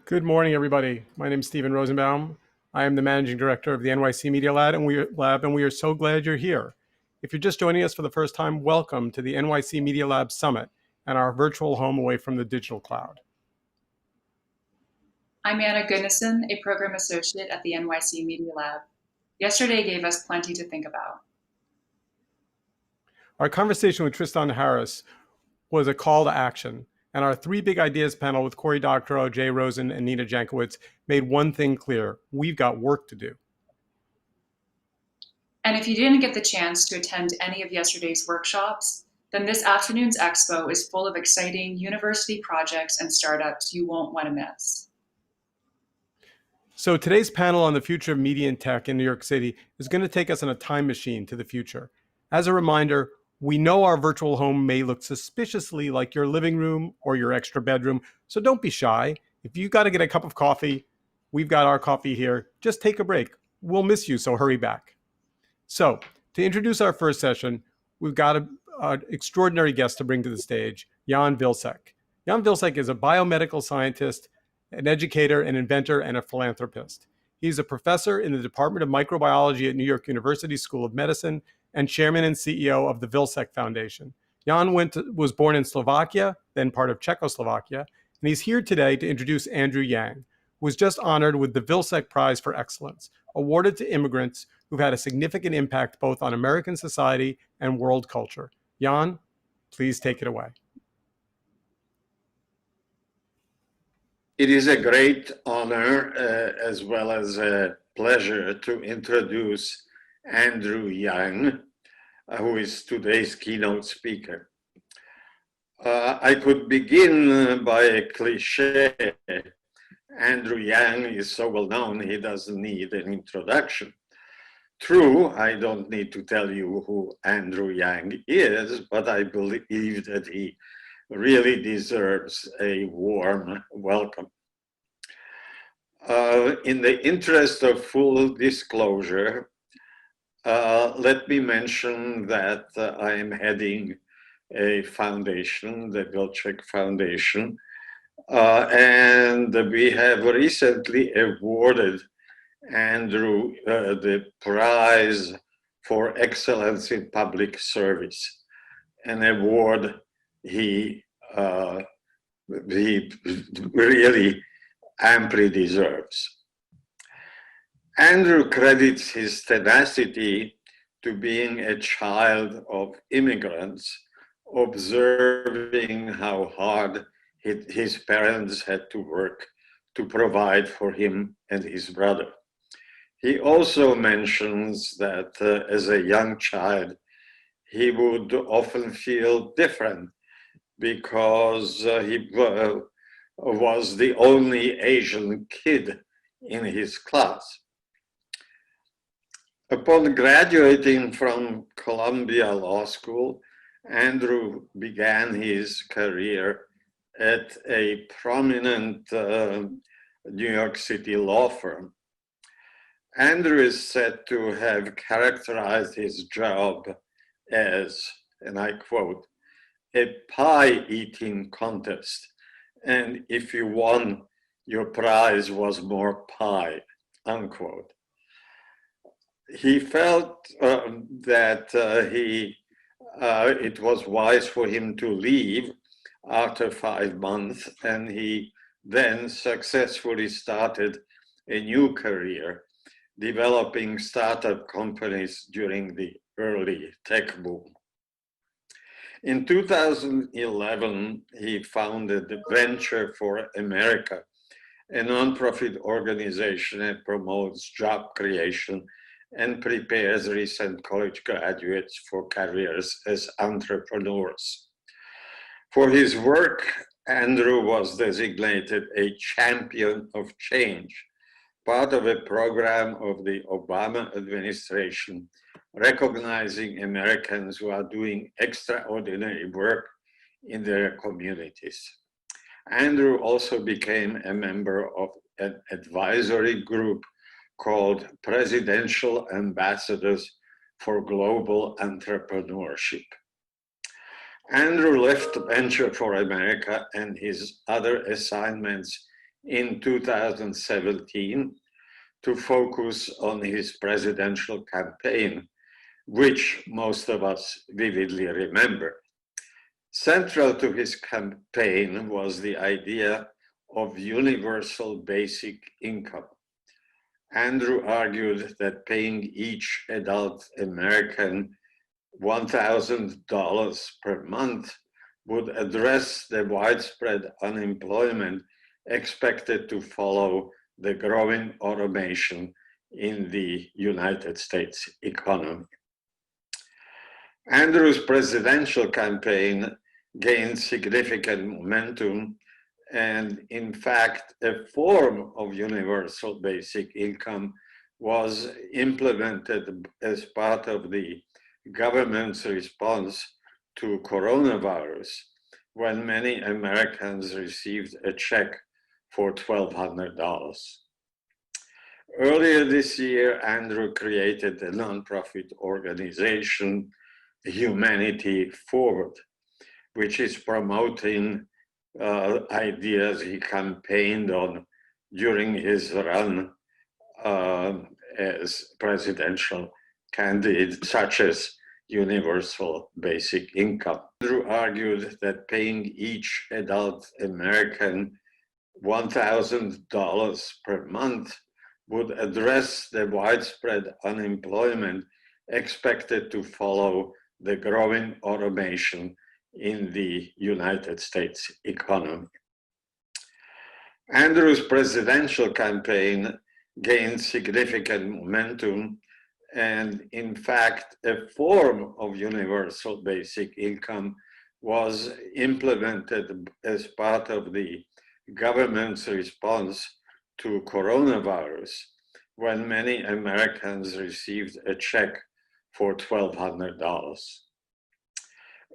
Good morning, everybody. My name is Stephen Rosenbaum. I am the managing director of the NYC Media Lab, and we are so glad you're here. If you're just joining us for the first time, welcome to the NYC Media Lab Summit and our virtual home away from the digital cloud. I'm Anna Goodnison, a program associate at the NYC Media Lab. Yesterday gave us plenty to think about. Our conversation with Tristan Harris was a call to action, and our Three Big Ideas panel with Cory Doctorow, Jay Rosen, and Nina Jankowicz made one thing clear: we've got work to do. And if you didn't get the chance to attend any of yesterday's workshops, then this afternoon's expo is full of exciting university projects and startups you won't want to miss. So today's panel on the future of media and tech in New York City is going to take us on a time machine to the future. As a reminder, we know our virtual home may look suspiciously like your living room or your extra bedroom, so don't be shy. If you got to get a cup of coffee, we've got our coffee here. Just take a break. We'll miss you, so hurry back. So to introduce our first session, we've got an extraordinary guest to bring to the stage, Jan Vilcek. Jan Vilcek is a biomedical scientist, an educator, an inventor, and a philanthropist. He's a professor in the Department of Microbiology at New York University School of Medicine and chairman and CEO of the Vilcek Foundation. Jan was born in Slovakia, then part of Czechoslovakia, and he's here today to introduce Andrew Yang, who was just honored with the Vilcek Prize for Excellence, awarded to immigrants who've had a significant impact both on American society and world culture. Jan, please take it away. It is a great honor as well as a pleasure to introduce Andrew Yang, who is today's keynote speaker. I could begin by a cliche. Andrew Yang is so well known, he doesn't need an introduction. True, I don't need to tell you who Andrew Yang is, but I believe that he really deserves a warm welcome. In the interest of full disclosure, let me mention that I am heading a foundation, the Vilcek Foundation, and we have recently awarded Andrew the Prize for Excellence in Public Service, an award he really amply deserves. Andrew credits his tenacity to being a child of immigrants, observing how hard his parents had to work to provide for him and his brother. He also mentions that as a young child, he would often feel different because he was the only Asian kid in his class. Upon graduating from Columbia Law School, Andrew began his career at a prominent New York City law firm. Andrew is said to have characterized his job as, and I quote, a pie-eating contest. And if you won, your prize was more pie, unquote. He felt that it was wise for him to leave after 5 months, and he then successfully started a new career, developing startup companies during the early tech boom. In 2011, he founded Venture for America, a nonprofit organization that promotes job creation and prepares recent college graduates for careers as entrepreneurs. For his work, Andrew was designated a champion of change, part of a program of the Obama administration recognizing Americans who are doing extraordinary work in their communities. Andrew also became a member of an advisory group called Presidential Ambassadors for Global Entrepreneurship. Andrew left Venture for America and his other assignments in 2017 to focus on his presidential campaign, which most of us vividly remember. Central to his campaign was the idea of universal basic income. Andrew argued that paying each adult American $1,000 per month would address the widespread unemployment expected to follow the growing automation in the United States economy. Andrew's presidential campaign gained significant momentum, and in fact, a form of universal basic income was implemented as part of the government's response to coronavirus when many Americans received a check for $1,200. Earlier this year, Andrew created a nonprofit organization, Humanity Forward, which is promoting ideas he campaigned on during his run as presidential candidate, such as universal basic income. Andrew argued that paying each adult American $1,000 per month would address the widespread unemployment expected to follow the growing automation in the United States economy. Andrew's presidential campaign gained significant momentum, and in fact, a form of universal basic income was implemented as part of the government's response to coronavirus when many Americans received a check for $1,200.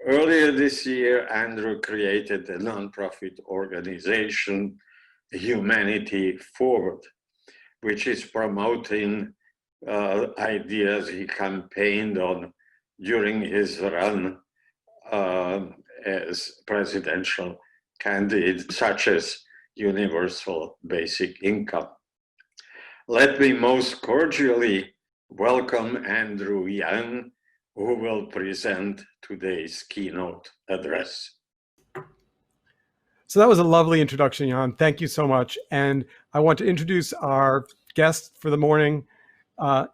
Earlier this year, Andrew created a nonprofit organization, Humanity Forward, which is promoting ideas he campaigned on during his run as presidential candidate, such as universal basic income. Let me most cordially welcome Andrew Yang, who will present today's keynote address. So that was a lovely introduction, Jan. Thank you so much. And I want to introduce our guest for the morning,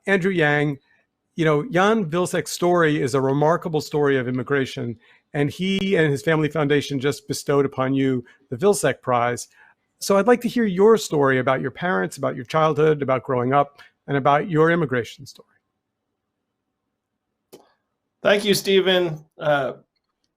Andrew Yang. You know, Jan Vilsek's story is a remarkable story of immigration, and he and his family foundation just bestowed upon you the Vilsek Prize. So I'd like to hear your story about your parents, about your childhood, about growing up, and about your immigration story. Thank you, Stephen.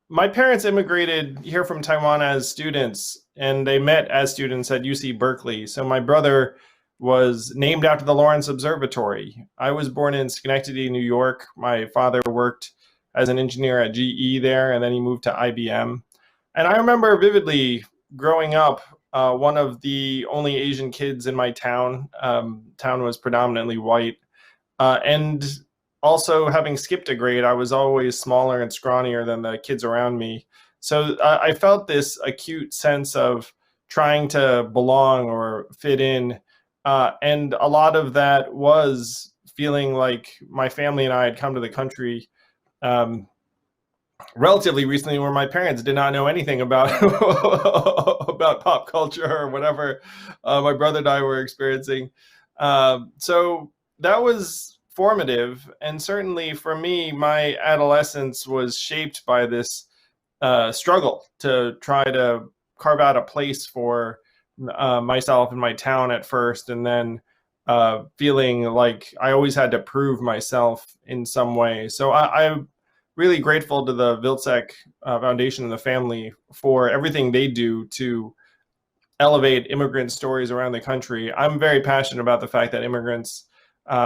My parents immigrated here from Taiwan as students, and they met as students at UC Berkeley. So my brother was named after the Lawrence Observatory. I was born in Schenectady, New York. My father worked as an engineer at GE there, and then he moved to IBM. And I remember vividly growing up, one of the only Asian kids in my town. Town was predominantly white. And also, having skipped a grade, I was always smaller and scrawnier than the kids around me. So I felt this acute sense of trying to belong or fit in. And a lot of that was feeling like my family and I had come to the country relatively recently, where my parents did not know anything about about pop culture or whatever my brother and I were experiencing. So that was formative, and certainly for me, my adolescence was shaped by this struggle to try to carve out a place for myself in my town at first, and then feeling like I always had to prove myself in some way. So I'm really grateful to the Vilsek Foundation and the family for everything they do to elevate immigrant stories around the country. I'm very passionate about the fact that immigrants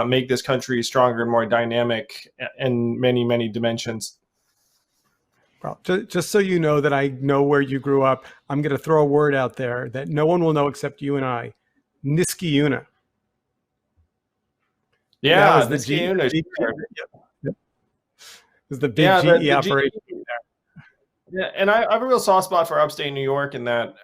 make this country stronger and more dynamic in many, many dimensions. Well, just so you know that I know where you grew up, I'm going to throw a word out there that no one will know except you and I. Niskayuna. Yeah, the Niskayuna. It was the big GE operation. Yeah, and I have a real soft spot for upstate New York in that,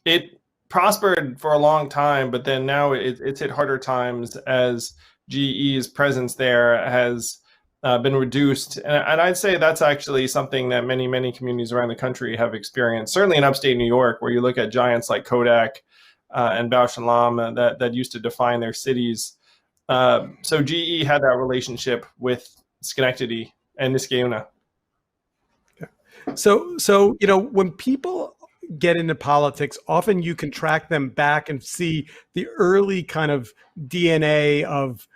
it prospered for a long time, but then now it's hit harder times as GE's presence there has been reduced. And I'd say that's actually something that many communities around the country have experienced, certainly in upstate New York, where you look at giants like Kodak and Bausch and Lomb that used to define their cities. So GE had that relationship with Schenectady and Niskayuna. So when people get into politics, often you can track them back and see the early kind of DNA of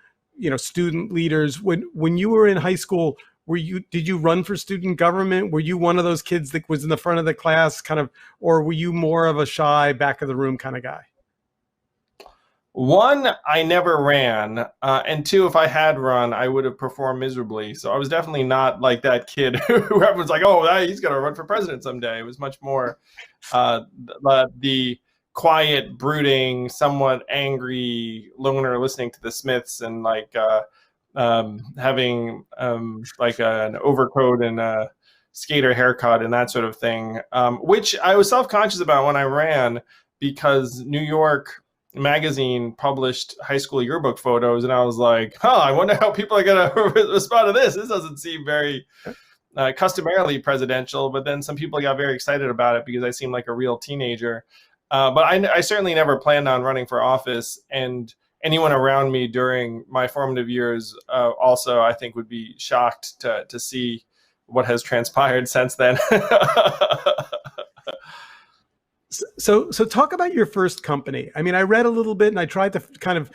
student leaders. When you were in high school, did you run for student government? Were you one of those kids that was in the front of the class kind of, or were you more of a shy back of the room kind of guy? One, I never ran, and two, if I had run, I would have performed miserably. So I was definitely not like that kid who everyone's like, oh, he's going to run for president someday. It was much more the quiet, brooding, somewhat angry loner listening to the Smiths and like having like an overcoat and a skater haircut and that sort of thing, which I was self-conscious about when I ran, because New York Magazine published high school yearbook photos, and I was like, I wonder how people are going to respond to this. This doesn't seem very customarily presidential, but then some people got very excited about it because I seemed like a real teenager. But I certainly never planned on running for office, and anyone around me during my formative years also, I think, would be shocked to see what has transpired since then. So talk about your first company. I mean, I read a little bit and I tried to kind of,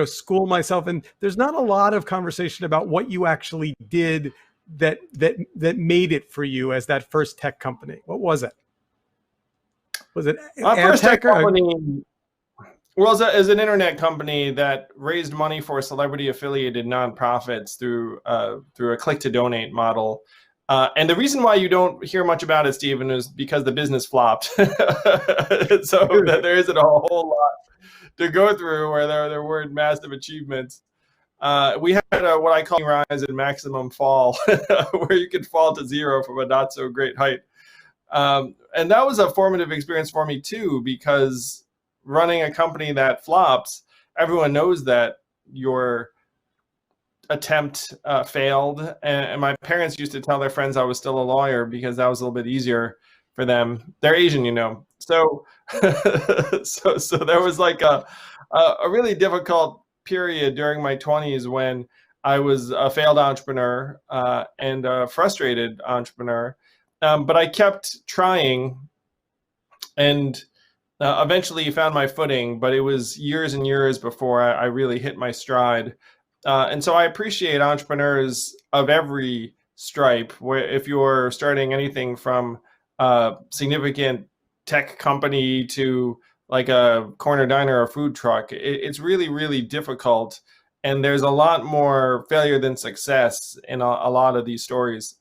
school myself, and there's not a lot of conversation about what you actually did that made it for you as that first tech company. What was it? Was it my first tech company? Well, as an internet company that raised money for celebrity affiliated nonprofits through a click to donate model. And the reason why you don't hear much about it, Stephen, is because the business flopped. So that there isn't a whole lot to go through where there weren't massive achievements. We had what I call rise and maximum fall, where you could fall to zero from a not so great height. And that was a formative experience for me too, because running a company that flops, everyone knows that your attempt failed, and my parents used to tell their friends I was still a lawyer because that was a little bit easier for them. They're Asian, so so there was like a really difficult period during my 20s when I was a failed entrepreneur and a frustrated entrepreneur, but I kept trying, and eventually found my footing, but it was years and years before I really hit my stride. And so I appreciate entrepreneurs of every stripe, where if you're starting anything from a significant tech company to like a corner diner or food truck, it's really, really difficult. And there's a lot more failure than success in a lot of these stories.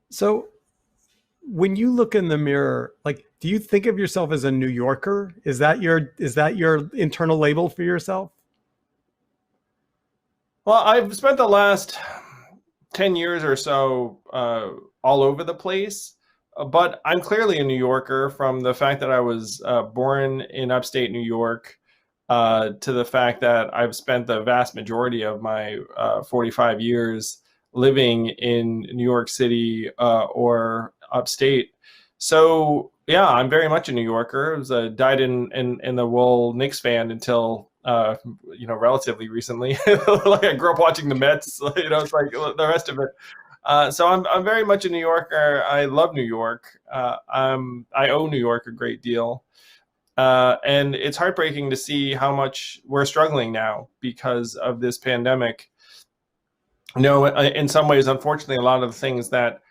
So when you look in the mirror, like, do you think of yourself as a New Yorker? Is that your internal label for yourself? Well, I've spent the last 10 years or so all over the place, but I'm clearly a New Yorker, from the fact that I was born in upstate New York to the fact that I've spent the vast majority of my 45 years living in New York City or upstate. So yeah, I'm very much a New Yorker. I was a dyed-in-the-wool Knicks fan until relatively recently. Like I grew up watching the Mets. It's like the rest of it. So I'm very much a New Yorker. I love New York. I owe New York a great deal, and it's heartbreaking to see how much we're struggling now because of this pandemic. In some ways, unfortunately, a lot of the things that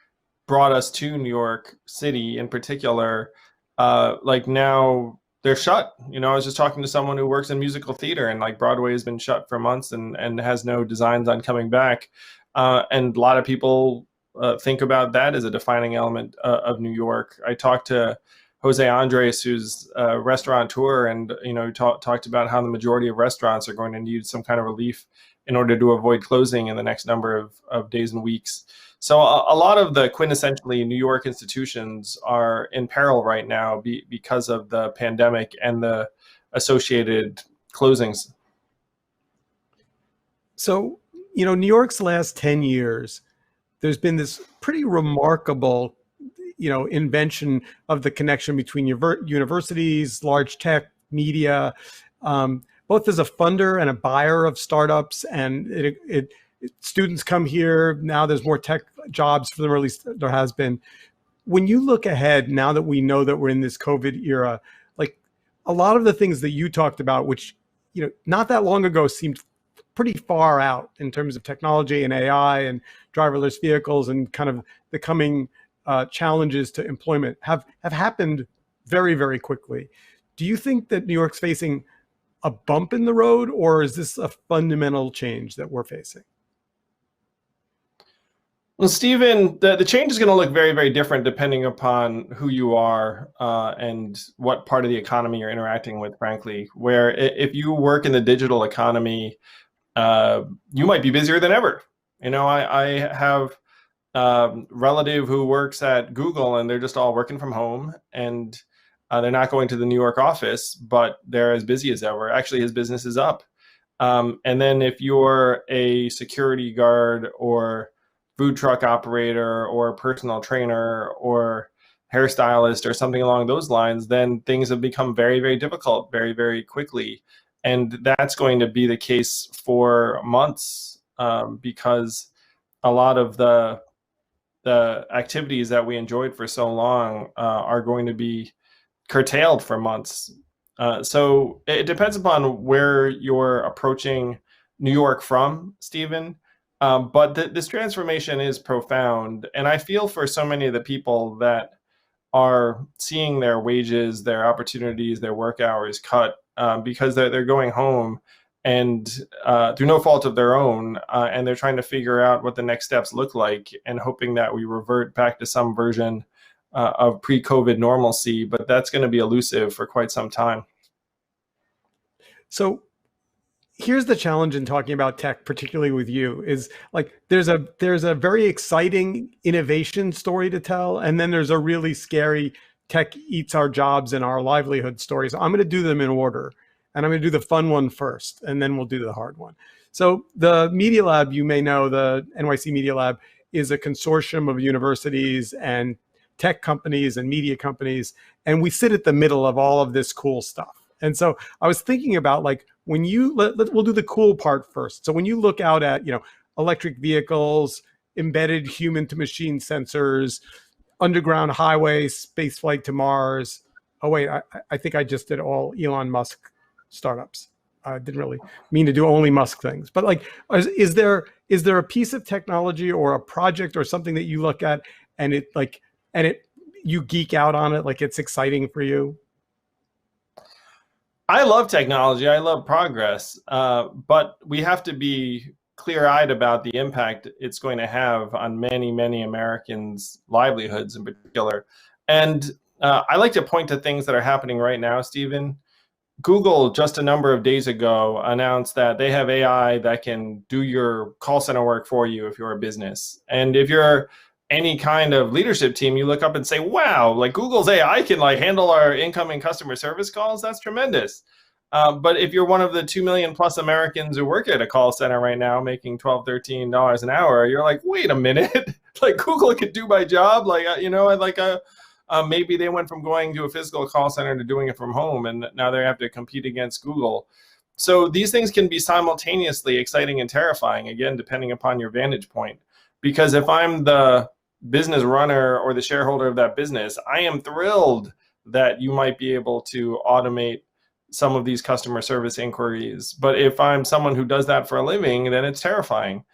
brought us to New York City in particular, like now they're shut. I was just talking to someone who works in musical theater, and like Broadway has been shut for months and has no designs on coming back. And a lot of people think about that as a defining element of New York. I talked to Jose Andres, who's a restaurateur, and talked about how the majority of restaurants are going to need some kind of relief in order to avoid closing in the next number of days and weeks. So a lot of the quintessentially New York institutions are in peril right now because of the pandemic and the associated closings. So, New York's last 10 years, there's been this pretty remarkable, invention of the connection between universities, large tech, media, both as a funder and a buyer of startups. And students come here. Now there's more tech jobs for them, or at least there has been. When you look ahead, now that we know that we're in this COVID era, like a lot of the things that you talked about, which, not that long ago seemed pretty far out in terms of technology and AI and driverless vehicles and kind of the coming challenges to employment have happened very, very quickly. Do you think that New York's facing a bump in the road, or is this a fundamental change that we're facing? Well, Stephen, the change is going to look very, very different depending upon who you are and what part of the economy you're interacting with, frankly. Where if you work in the digital economy, you might be busier than ever. I have a relative who works at Google, and they're just all working from home, and they're not going to the New York office, but they're as busy as ever. Actually, his business is up. And then if you're a security guard or food truck operator or personal trainer or hairstylist or something along those lines, then things have become very, very difficult very, very quickly. And that's going to be the case for months because a lot of the activities that we enjoyed for so long are going to be curtailed for months. So it depends upon where you're approaching New York from, Stephen. But this transformation is profound. And I feel for so many of the people that are seeing their wages, their opportunities, their work hours cut because they're going home and through no fault of their own, and they're trying to figure out what the next steps look like and hoping that we revert back to some version of pre-COVID normalcy, but that's going to be elusive for quite some time. So here's the challenge in talking about tech, particularly with you, is like there's a very exciting innovation story to tell, and then there's a really scary tech eats our jobs and our livelihood stories. I'm going to do them in order, and I'm going to do the fun one first, and then we'll do the hard one. So the Media Lab, you may know, the NYC Media Lab is a consortium of universities and tech companies and media companies, and we sit at the middle of all of this cool stuff. And so I was thinking about, like, when you we'll do the cool part first. So when you look out at, electric vehicles, embedded human to machine sensors, underground highways, space flight to Mars. Oh wait, I think I just did all Elon Musk startups. I didn't really mean to do only Musk things, but like, is there a piece of technology or a project or something that you look at and you geek out on it, like it's exciting for you? I love technology. I love progress, but we have to be clear-eyed about the impact it's going to have on many, many Americans' livelihoods in particular. And I like to point to things that are happening right now, Stephen. Google, just a number of days ago, announced that they have AI that can do your call center work for you if you're a business. And if you're any kind of leadership team, you look up and say, wow, like Google's AI can like handle our incoming customer service calls. That's tremendous. But if you're one of the 2 million plus Americans who work at a call center right now making $12, $13 an hour, you're like, wait a minute, like Google could do my job. Like, maybe they went from going to a physical call center to doing it from home, and now they have to compete against Google. So these things can be simultaneously exciting and terrifying, again, depending upon your vantage point. Because if I'm the business runner or the shareholder of that business, I am thrilled that you might be able to automate some of these customer service inquiries. But if I'm someone who does that for a living, then it's terrifying.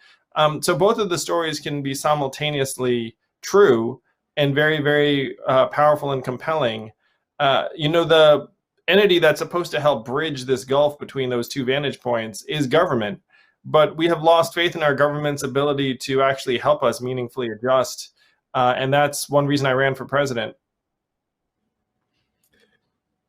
So both of the stories can be simultaneously true and very, very powerful and compelling. The entity that's supposed to help bridge this gulf between those two vantage points is government. But we have lost faith in our government's ability to actually help us meaningfully adjust. And that's one reason I ran for president.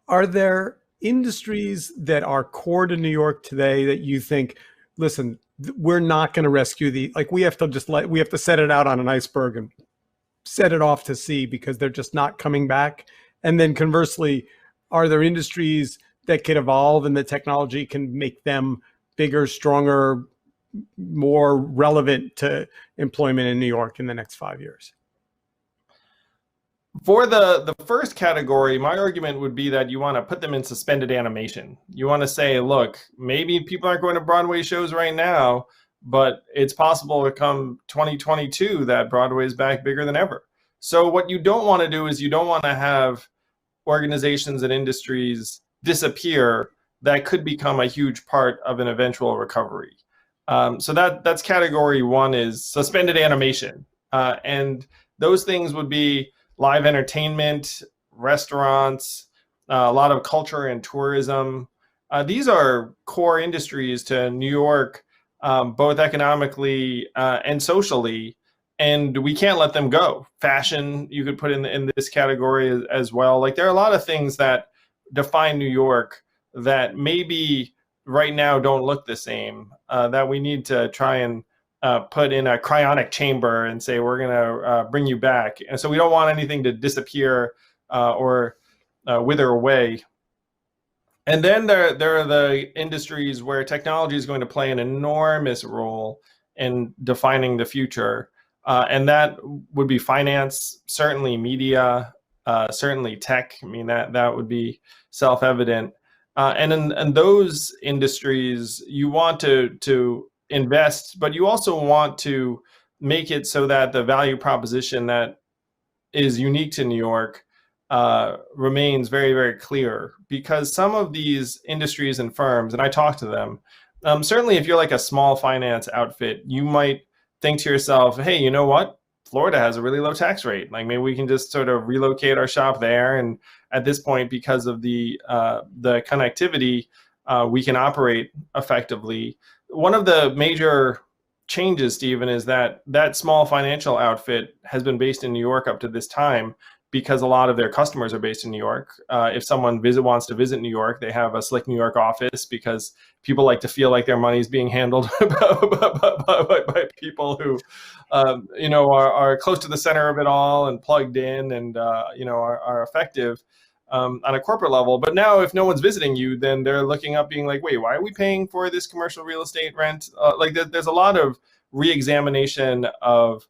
Are there industries that are core to New York today that you think, listen, we're not going to rescue we have to set it out on an iceberg and set it off to sea because they're just not coming back. And then conversely, are there industries that could evolve and the technology can make them bigger, stronger, more relevant to employment in New York in the next 5 years? For the first category, my argument would be that you want to put them in suspended animation. You want to say, look, maybe people aren't going to Broadway shows right now, but it's possible to come 2022 that Broadway is back bigger than ever. So what you don't want to do is you don't want to have organizations and industries disappear that could become a huge part of an eventual recovery. So that's category one, is suspended animation. And those things would be live entertainment, restaurants, a lot of culture and tourism. These are core industries to New York, both economically and socially, and we can't let them go. Fashion, you could put in this category as well. Like, there are a lot of things that define New York that maybe right now don't look the same, that we need to try and put in a cryonic chamber and say, we're going to bring you back. And so we don't want anything to disappear or wither away. And then there are the industries where technology is going to play an enormous role in defining the future. And that would be finance, certainly media, certainly tech. I mean, that would be self-evident. And in those industries, you want to invest, but you also want to make it so that the value proposition that is unique to New York remains very, very clear. Because some of these industries and firms, and I talk to them, certainly if you're like a small finance outfit, you might think to yourself, hey, you know what? Florida has a really low tax rate. Like, maybe we can just sort of relocate our shop there. And at this point, because of the connectivity, we can operate effectively. One of the major changes, Stephen, is that small financial outfit has been based in New York up to this time because a lot of their customers are based in New York. If someone wants to visit New York, they have a slick New York office because people like to feel like their money is being handled by people who, are close to the center of it all and plugged in and, are effective on a corporate level. But now if no one's visiting you, then they're looking up being like, wait, why are we paying for this commercial real estate rent? There's a lot of re-examination of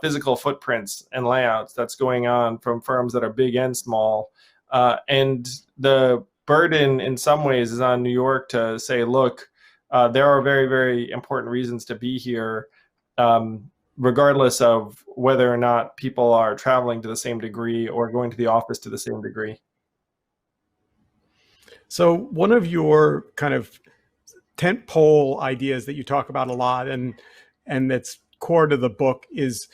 physical footprints and layouts that's going on from firms that are big and small. And the burden in some ways is on New York to say, look, there are very, very important reasons to be here, regardless of whether or not people are traveling to the same degree or going to the office to the same degree. So one of your kind of tentpole ideas that you talk about a lot and that's core to the book is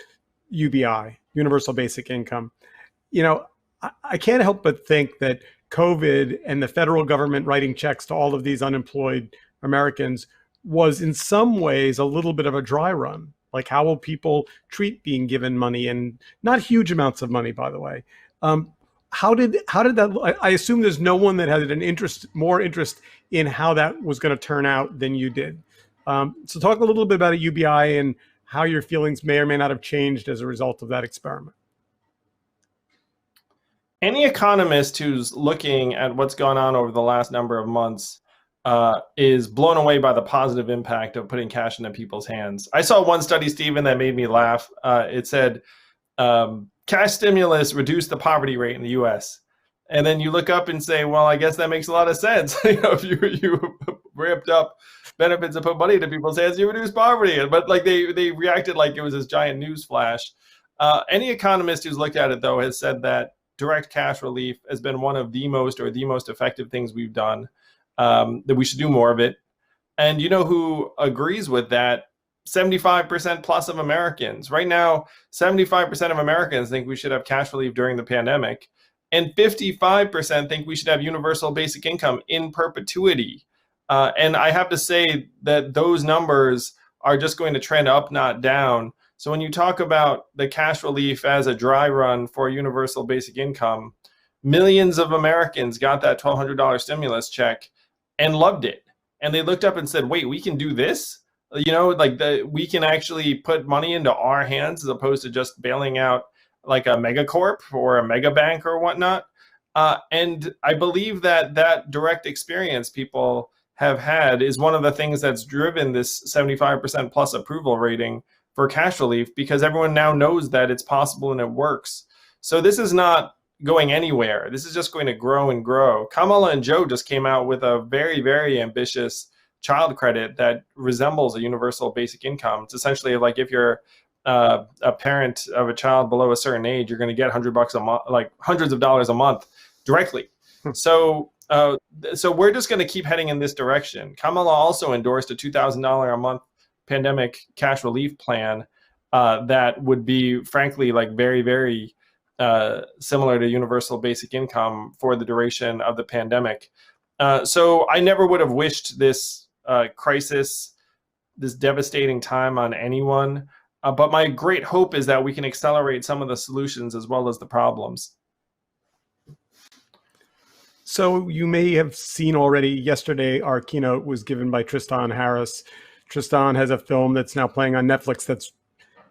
UBI, Universal Basic Income. I can't help but think that COVID and the federal government writing checks to all of these unemployed Americans was in some ways a little bit of a dry run. Like, how will people treat being given money, and not huge amounts of money, by the way? How did that? I assume there's no one that had more interest in how that was going to turn out than you did. So talk a little bit about a UBI and how your feelings may or may not have changed as a result of that experiment. Any economist who's looking at what's gone on over the last number of months is blown away by the positive impact of putting cash into people's hands. I saw one study, Stephen, that made me laugh. It said cash stimulus reduced the poverty rate in the U.S. And then you look up and say, well, I guess that makes a lot of sense. If you ramped up benefits and put money into people's hands, you reduce poverty. But they reacted like it was this giant news flash. Any economist who's looked at it, though, has said that direct cash relief has been one of the most effective things we've done, that we should do more of it. And you know who agrees with that? 75% plus of Americans. Right now, 75% of Americans think we should have cash relief during the pandemic, and 55% think we should have universal basic income in perpetuity. And I have to say that those numbers are just going to trend up, not down. So when you talk about the cash relief as a dry run for universal basic income, millions of Americans got that $1,200 stimulus check and loved it. And they looked up and said, wait, we can do this? Like we can actually put money into our hands as opposed to just bailing out like a megacorp or a mega bank or whatnot. And I believe that that direct experience people have had is one of the things that's driven this 75% plus approval rating for cash relief, because everyone now knows that it's possible and it works. So this is not going anywhere. This is just going to grow and grow. Kamala and Joe just came out with a very, very ambitious child credit that resembles a universal basic income. It's essentially like if you're a parent of a child below a certain age, you're going to get $100 a month, like hundreds of dollars a month directly. So we're just going to keep heading in this direction. Kamala also endorsed a $2,000 a month pandemic cash relief plan that would be, frankly, like very, very similar to universal basic income for the duration of the pandemic. So I never would have wished this crisis, this devastating time on anyone. But my great hope is that we can accelerate some of the solutions as well as the problems. So you may have seen already yesterday, our keynote was given by Tristan Harris. Tristan has a film that's now playing on Netflix that's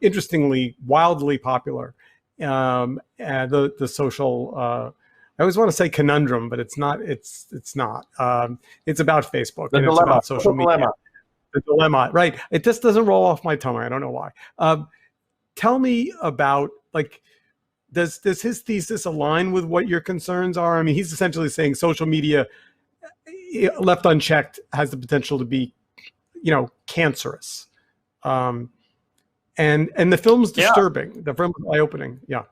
interestingly wildly popular. And the social, I always want to say conundrum, but it's not. It's not. It's about Facebook and it's about social media. The dilemma, right? It just doesn't roll off my tongue. I don't know why. Tell me about, like, does his thesis align with what your concerns are? I mean, he's essentially saying social media, left unchecked, has the potential to be, cancerous. And the film's disturbing. Yeah. The film is eye-opening. Yeah.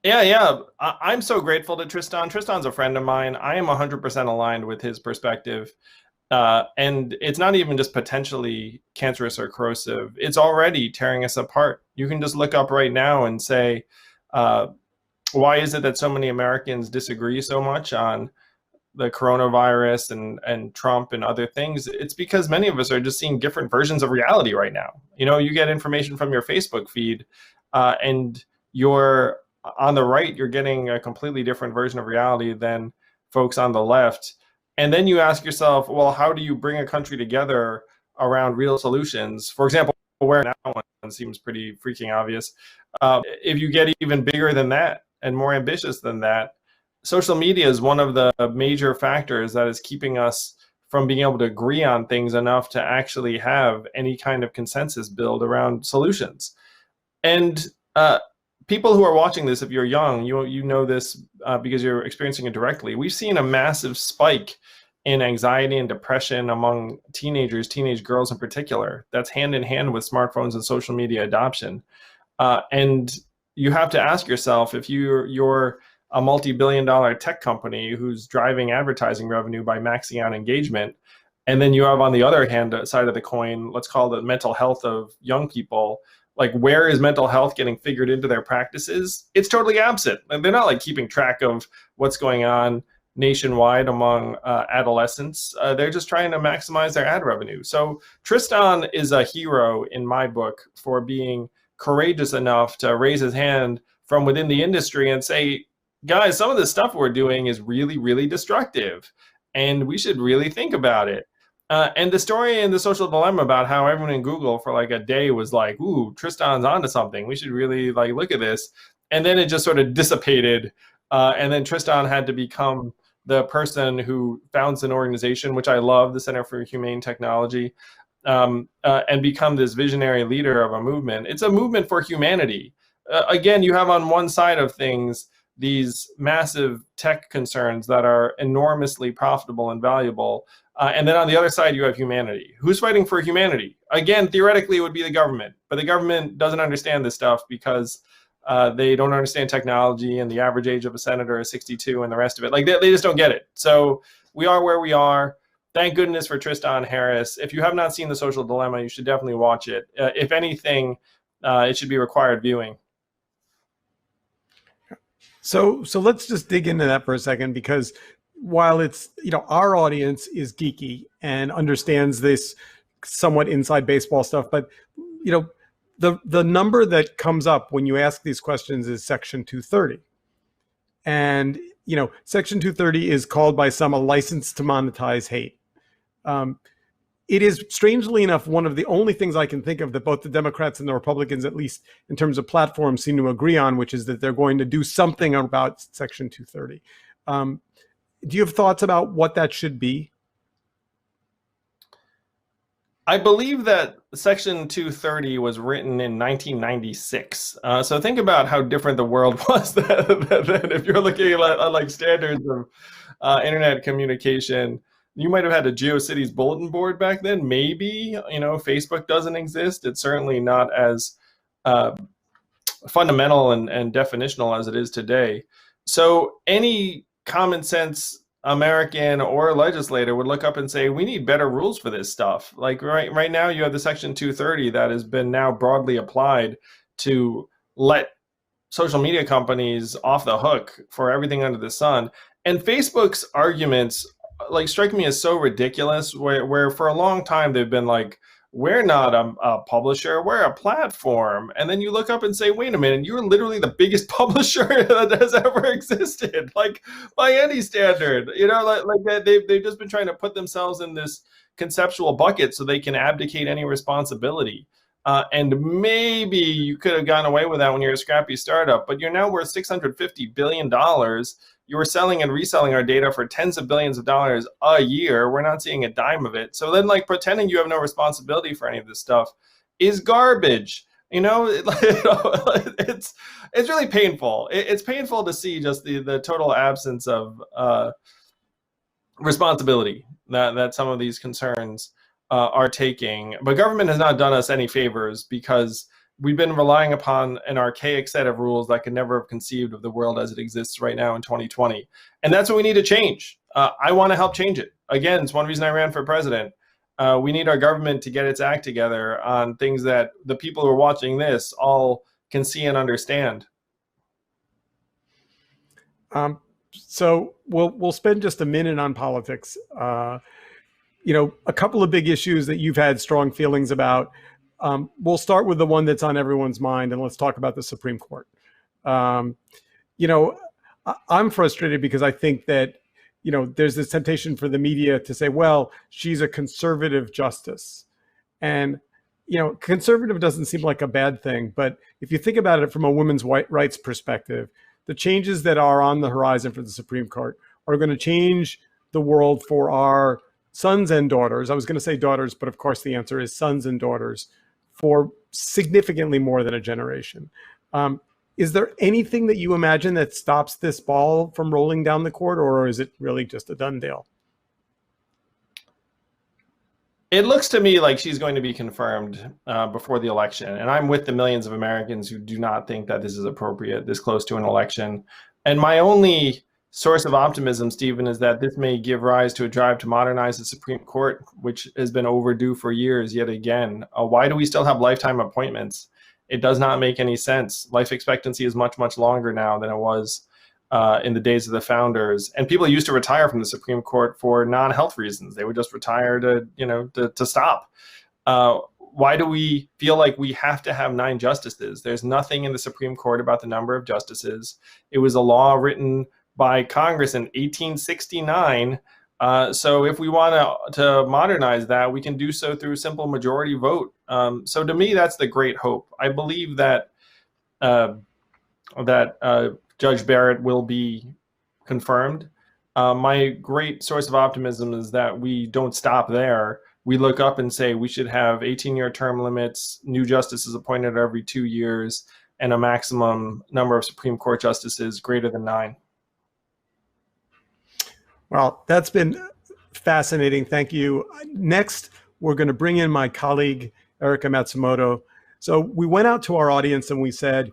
Yeah. I'm so grateful to Tristan. Tristan's a friend of mine. I am 100% aligned with his perspective. And it's not even just potentially cancerous or corrosive. It's already tearing us apart. You can just look up right now and say, why is it that so many Americans disagree so much on the coronavirus and Trump and other things? It's because many of us are just seeing different versions of reality right now. You get information from your Facebook feed, and you're on the right, you're getting a completely different version of reality than folks on the left. And then you ask yourself, well, how do you bring a country together around real solutions? For example, where now one seems pretty freaking obvious. If you get even bigger than that and more ambitious than that, social media is one of the major factors that is keeping us from being able to agree on things enough to actually have any kind of consensus build around solutions. And people who are watching this, if you're young, you know this because you're experiencing it directly. We've seen a massive spike in anxiety and depression among teenagers, teenage girls in particular. That's hand in hand with smartphones and social media adoption. And you have to ask yourself, if you're a multi-billion-dollar tech company who's driving advertising revenue by maxing out engagement, and then you have on the other hand side of the coin, let's call it the mental health of young people. Like, where is mental health getting figured into their practices? It's totally absent. And they're not like keeping track of what's going on nationwide among adolescents. They're just trying to maximize their ad revenue. So Tristan is a hero in my book for being courageous enough to raise his hand from within the industry and say, guys, some of the stuff we're doing is really, really destructive, and we should really think about it. And the story in The Social Dilemma about how everyone in Google for like a day was like, ooh, Tristan's onto something. We should really like look at this. And then it just sort of dissipated. And then Tristan had to become the person who founds an organization, which I love, the Center for Humane Technology, and become this visionary leader of a movement. It's a movement for humanity. Again, you have on one side of things these massive tech concerns that are enormously profitable and valuable. And then on the other side, you have humanity. Who's fighting for humanity? Again, theoretically, it would be the government. But the government doesn't understand this stuff because they don't understand technology, and the average age of a senator is 62 and the rest of it. Like, they just don't get it. So we are where we are. Thank goodness for Tristan Harris. If you have not seen The Social Dilemma, you should definitely watch it. If anything, it should be required viewing. So let's just dig into that for a second, because while it's, our audience is geeky and understands this somewhat inside baseball stuff, but, the number that comes up when you ask these questions is Section 230. And, Section 230 is called by some a license to monetize hate. it is strangely enough one of the only things I can think of that both the Democrats and the Republicans, at least in terms of platforms, seem to agree on, which is that they're going to do something about Section 230. Do you have thoughts about what that should be? I believe that Section 230 was written in 1996. So think about how different the world was then if you're looking at like standards of internet communication. You might have had a GeoCities bulletin board back then. Maybe, Facebook doesn't exist. It's certainly not as fundamental and definitional as it is today. So any common sense American or legislator would look up and say, we need better rules for this stuff. Like right now you have the Section 230 that has been now broadly applied to let social media companies off the hook for everything under the sun. And Facebook's arguments like strike me as so ridiculous, where for a long time they've been like, we're not a publisher, we're a platform. And then you look up and say, wait a minute, you're literally the biggest publisher that has ever existed, like by any standard. Like they've just been trying to put themselves in this conceptual bucket so they can abdicate any responsibility. And maybe you could have gotten away with that when you're a scrappy startup, but you're now worth $650 billion. You were selling and reselling our data for tens of billions of dollars a year. We're not seeing a dime of it. So then like pretending you have no responsibility for any of this stuff is garbage. It's really painful. It's painful to see just the total absence of responsibility that some of these concerns are taking. But government has not done us any favors because we've been relying upon an archaic set of rules that could never have conceived of the world as it exists right now in 2020. And that's what we need to change. I want to help change it. Again, it's one reason I ran for president. We need our government to get its act together on things that the people who are watching this all can see and understand. So we'll spend just a minute on politics. A couple of big issues that you've had strong feelings about. We'll start with the one that's on everyone's mind, and let's talk about the Supreme Court. I'm frustrated because I think that, there's this temptation for the media to say, well, she's a conservative justice. And, conservative doesn't seem like a bad thing. But if you think about it from a women's rights perspective, the changes that are on the horizon for the Supreme Court are going to change the world for our sons and daughters. I was going to say daughters, but of course the answer is sons and daughters, for significantly more than a generation. Is there anything that you imagine that stops this ball from rolling down the court, or is it really just a done deal? It looks to me like she's going to be confirmed before the election. And I'm with the millions of Americans who do not think that this is appropriate this close to an election. And my only source of optimism, Stephen, is that this may give rise to a drive to modernize the Supreme Court, which has been overdue for years yet again. Why do we still have lifetime appointments? It does not make any sense. Life expectancy is much, much longer now than it was in the days of the founders. And people used to retire from the Supreme Court for non-health reasons. They would just retire to stop. Why do we feel like we have to have 9 justices? There's nothing in the Supreme Court about the number of justices. It was a law written by Congress in 1869. So if we want to modernize that, we can do so through a simple majority vote. So to me, that's the great hope. I believe that Judge Barrett will be confirmed. My great source of optimism is that we don't stop there. We look up and say we should have 18-year term limits, new justices appointed every 2 years, and a maximum number of Supreme Court justices greater than 9. Well, that's been fascinating. Thank you. Next, we're going to bring in my colleague, Erica Matsumoto. So we went out to our audience and we said,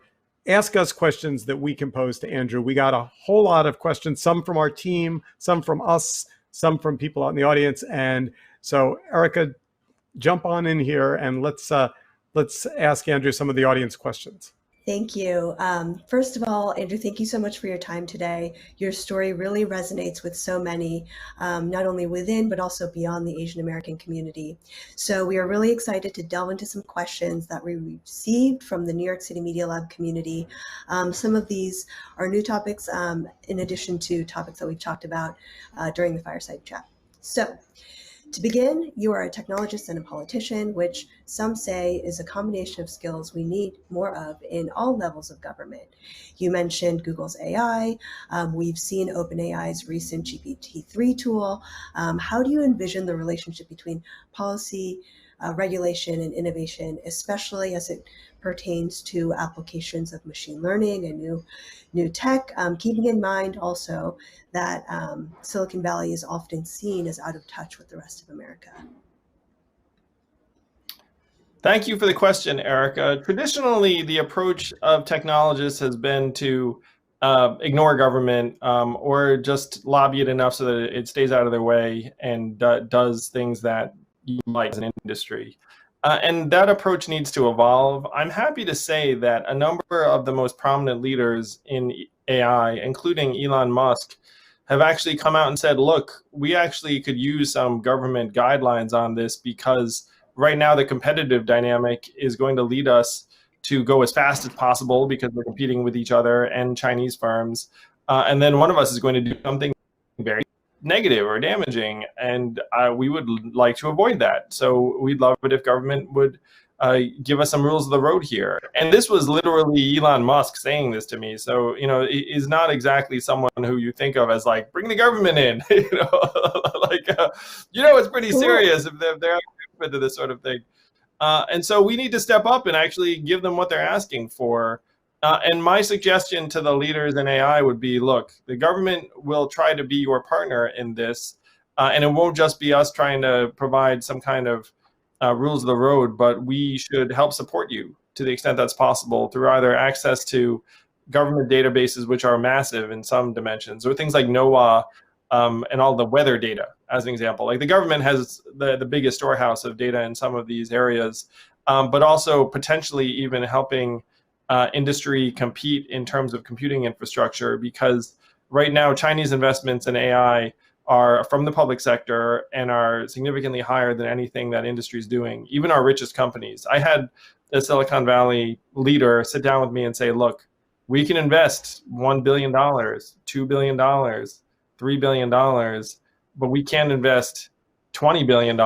ask us questions that we can pose to Andrew. We got a whole lot of questions, some from our team, some from us, some from people out in the audience. And so Erica, jump on in here and let's ask Andrew some of the audience questions. Thank you. First of all, Andrew, thank you so much for your time today. Your story really resonates with so many, not only within, but also beyond the Asian American community. So we are really excited to delve into some questions that we received from the New York City Media Lab community. Some of these are new topics, in addition to topics that we've talked about during the fireside chat. So To begin, you are a technologist and a politician, which some say is a combination of skills we need more of in all levels of government. You mentioned Google's AI. We've seen OpenAI's recent GPT-3 tool. How do you envision the relationship between policy, regulation, and innovation, especially as it pertains to applications of machine learning and new tech, keeping in mind also that Silicon Valley is often seen as out of touch with the rest of America? Thank you for the question, Erica. Traditionally, the approach of technologists has been to ignore government or just lobby it enough so that it stays out of their way and does things that you like as an industry. And that approach needs to evolve. I'm happy to say that a number of the most prominent leaders in AI, including Elon Musk, have actually come out and said, look, we actually could use some government guidelines on this because right now the competitive dynamic is going to lead us to go as fast as possible because we're competing with each other and Chinese firms. And then one of us is going to do something very negative or damaging, and we would like to avoid that. So we'd love it if government would give us some rules of the road here. And this was literally Elon Musk saying this to me. So, he's not exactly someone who you think of as like, bring the government in, it's pretty serious if they're open to this sort of thing. And so we need to step up and actually give them what they're asking for. And my suggestion to the leaders in AI would be, look, the government will try to be your partner in this. And it won't just be us trying to provide some kind of rules of the road, but we should help support you to the extent that's possible through either access to government databases, which are massive in some dimensions, or things like NOAA and all the weather data, as an example. Like the government has the biggest storehouse of data in some of these areas, but also potentially even helping industry compete in terms of computing infrastructure, because right now Chinese investments in AI are from the public sector and are significantly higher than anything that industry is doing, even our richest companies. I had a Silicon Valley leader sit down with me and say, look, we can invest $1 billion, $2 billion, $3 billion, but we can't invest $20 billion.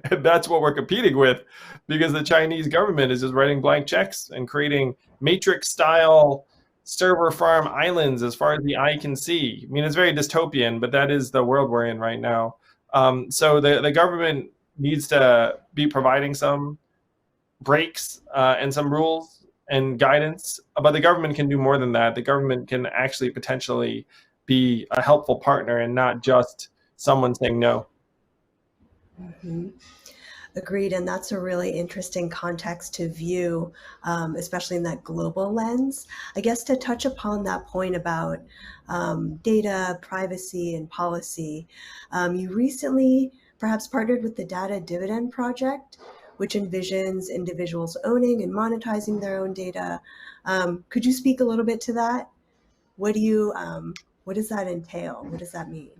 and that's what we're competing with, because the Chinese government is just writing blank checks and creating matrix-style server farm islands as far as the eye can see. I mean, it's very dystopian, but that is the world we're in right now. So the government needs to be providing some breaks and some rules and guidance, but the government can do more than that. The government can actually potentially be a helpful partner and not just someone saying no. Mm-hmm. Agreed, and that's a really interesting context to view, especially in that global lens. I guess to touch upon that point about data, privacy, and policy, you recently perhaps partnered with the Data Dividend Project, which envisions individuals owning and monetizing their own data. Could you speak a little bit to that? What does that entail? What does that mean?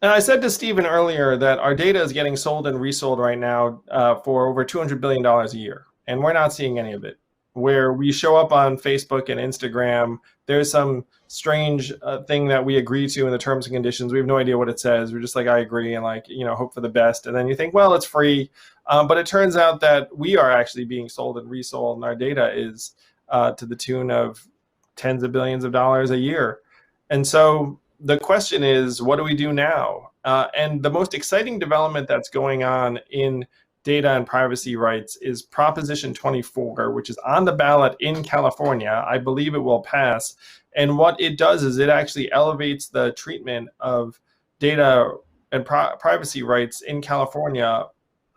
And I said to Stephen earlier that our data is getting sold and resold right now for over $200 billion a year, and we're not seeing any of it. Where we show up on Facebook and Instagram, there's some strange thing that we agree to in the terms and conditions. We have no idea what it says. We're just like, I agree, and hope for the best. And then you think, well, it's free. But it turns out that we are actually being sold and resold, and our data is to the tune of tens of billions of dollars a year. And so the question is, what do we do now? And the most exciting development that's going on in data and privacy rights is Proposition 24, which is on the ballot in California. I believe it will pass. And what it does is it actually elevates the treatment of data and privacy rights in California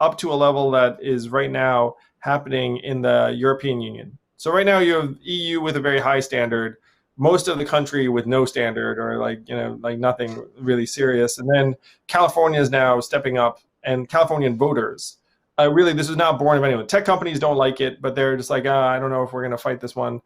up to a level that is right now happening in the European Union. So right now you have EU with a very high standard, most of the country with no standard, or like nothing really serious. And then California is now stepping up, and Californian voters, really, this is not born of anyone. Tech companies don't like it, but they're just like, I don't know if we're going to fight this one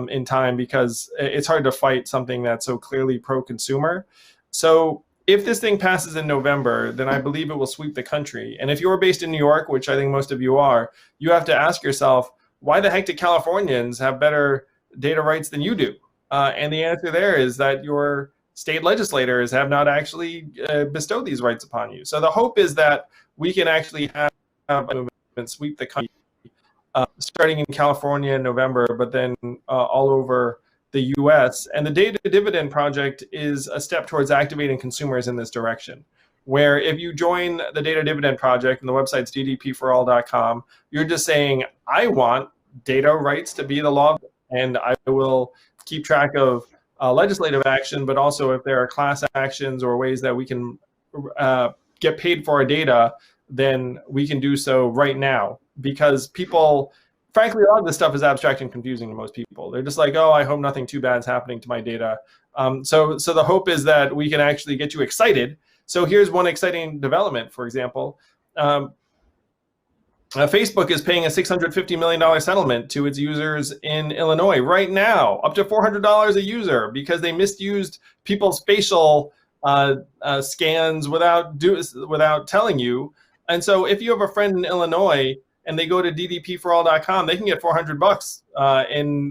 in time, because it's hard to fight something that's so clearly pro-consumer. So if this thing passes in November, then I believe it will sweep the country. And if you're based in New York, which I think most of you are, you have to ask yourself, why the heck do Californians have better data rights than you do? And the answer there is that your state legislators have not actually bestowed these rights upon you. So the hope is that we can actually have a movement sweep the country, starting in California in November, but then all over the US. And the Data Dividend Project is a step towards activating consumers in this direction, where if you join the Data Dividend Project, and the website's ddpforall.com, you're just saying, I want data rights to be the law, and I will keep track of legislative action, but also if there are class actions or ways that we can get paid for our data, then we can do so right now. Because people, frankly, a lot of this stuff is abstract and confusing to most people. They're just like, oh, I hope nothing too bad is happening to my data. So the hope is that we can actually get you excited. So here's one exciting development, for example. Facebook is paying a $650 million settlement to its users in Illinois right now, up to $400 a user, because they misused people's facial scans without telling you. And so if you have a friend in Illinois and they go to ddpforall.com, they can get $400 in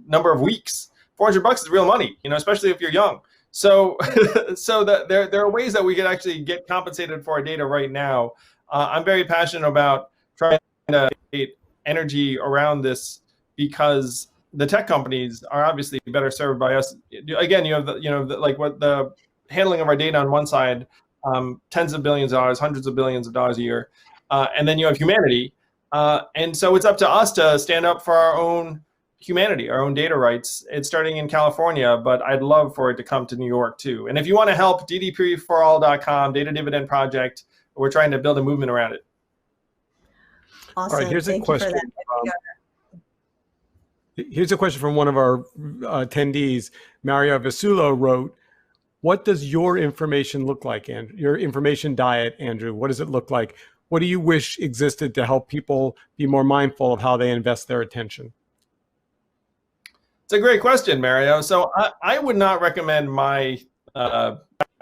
number of weeks. $400 is real money, especially if you're young. So that there are ways that we can actually get compensated for our data right now. I'm very passionate about trying to create energy around this, because the tech companies are obviously better served by us. Again, you have the handling of our data on one side, tens of billions of dollars, hundreds of billions of dollars a year, and then you have humanity, and so it's up to us to stand up for our own humanity, our own data rights. It's starting in California, but I'd love for it to come to New York too. And if you want to help, ddpforall.com, Data Dividend Project. We're trying to build a movement around it. Awesome. All right, here's a question. Here's a question from one of our attendees. Mario Visulo wrote, what does your information look like, Andrew? Your information diet, Andrew, what does it look like? What do you wish existed to help people be more mindful of how they invest their attention? It's a great question, Mario. So I would not recommend my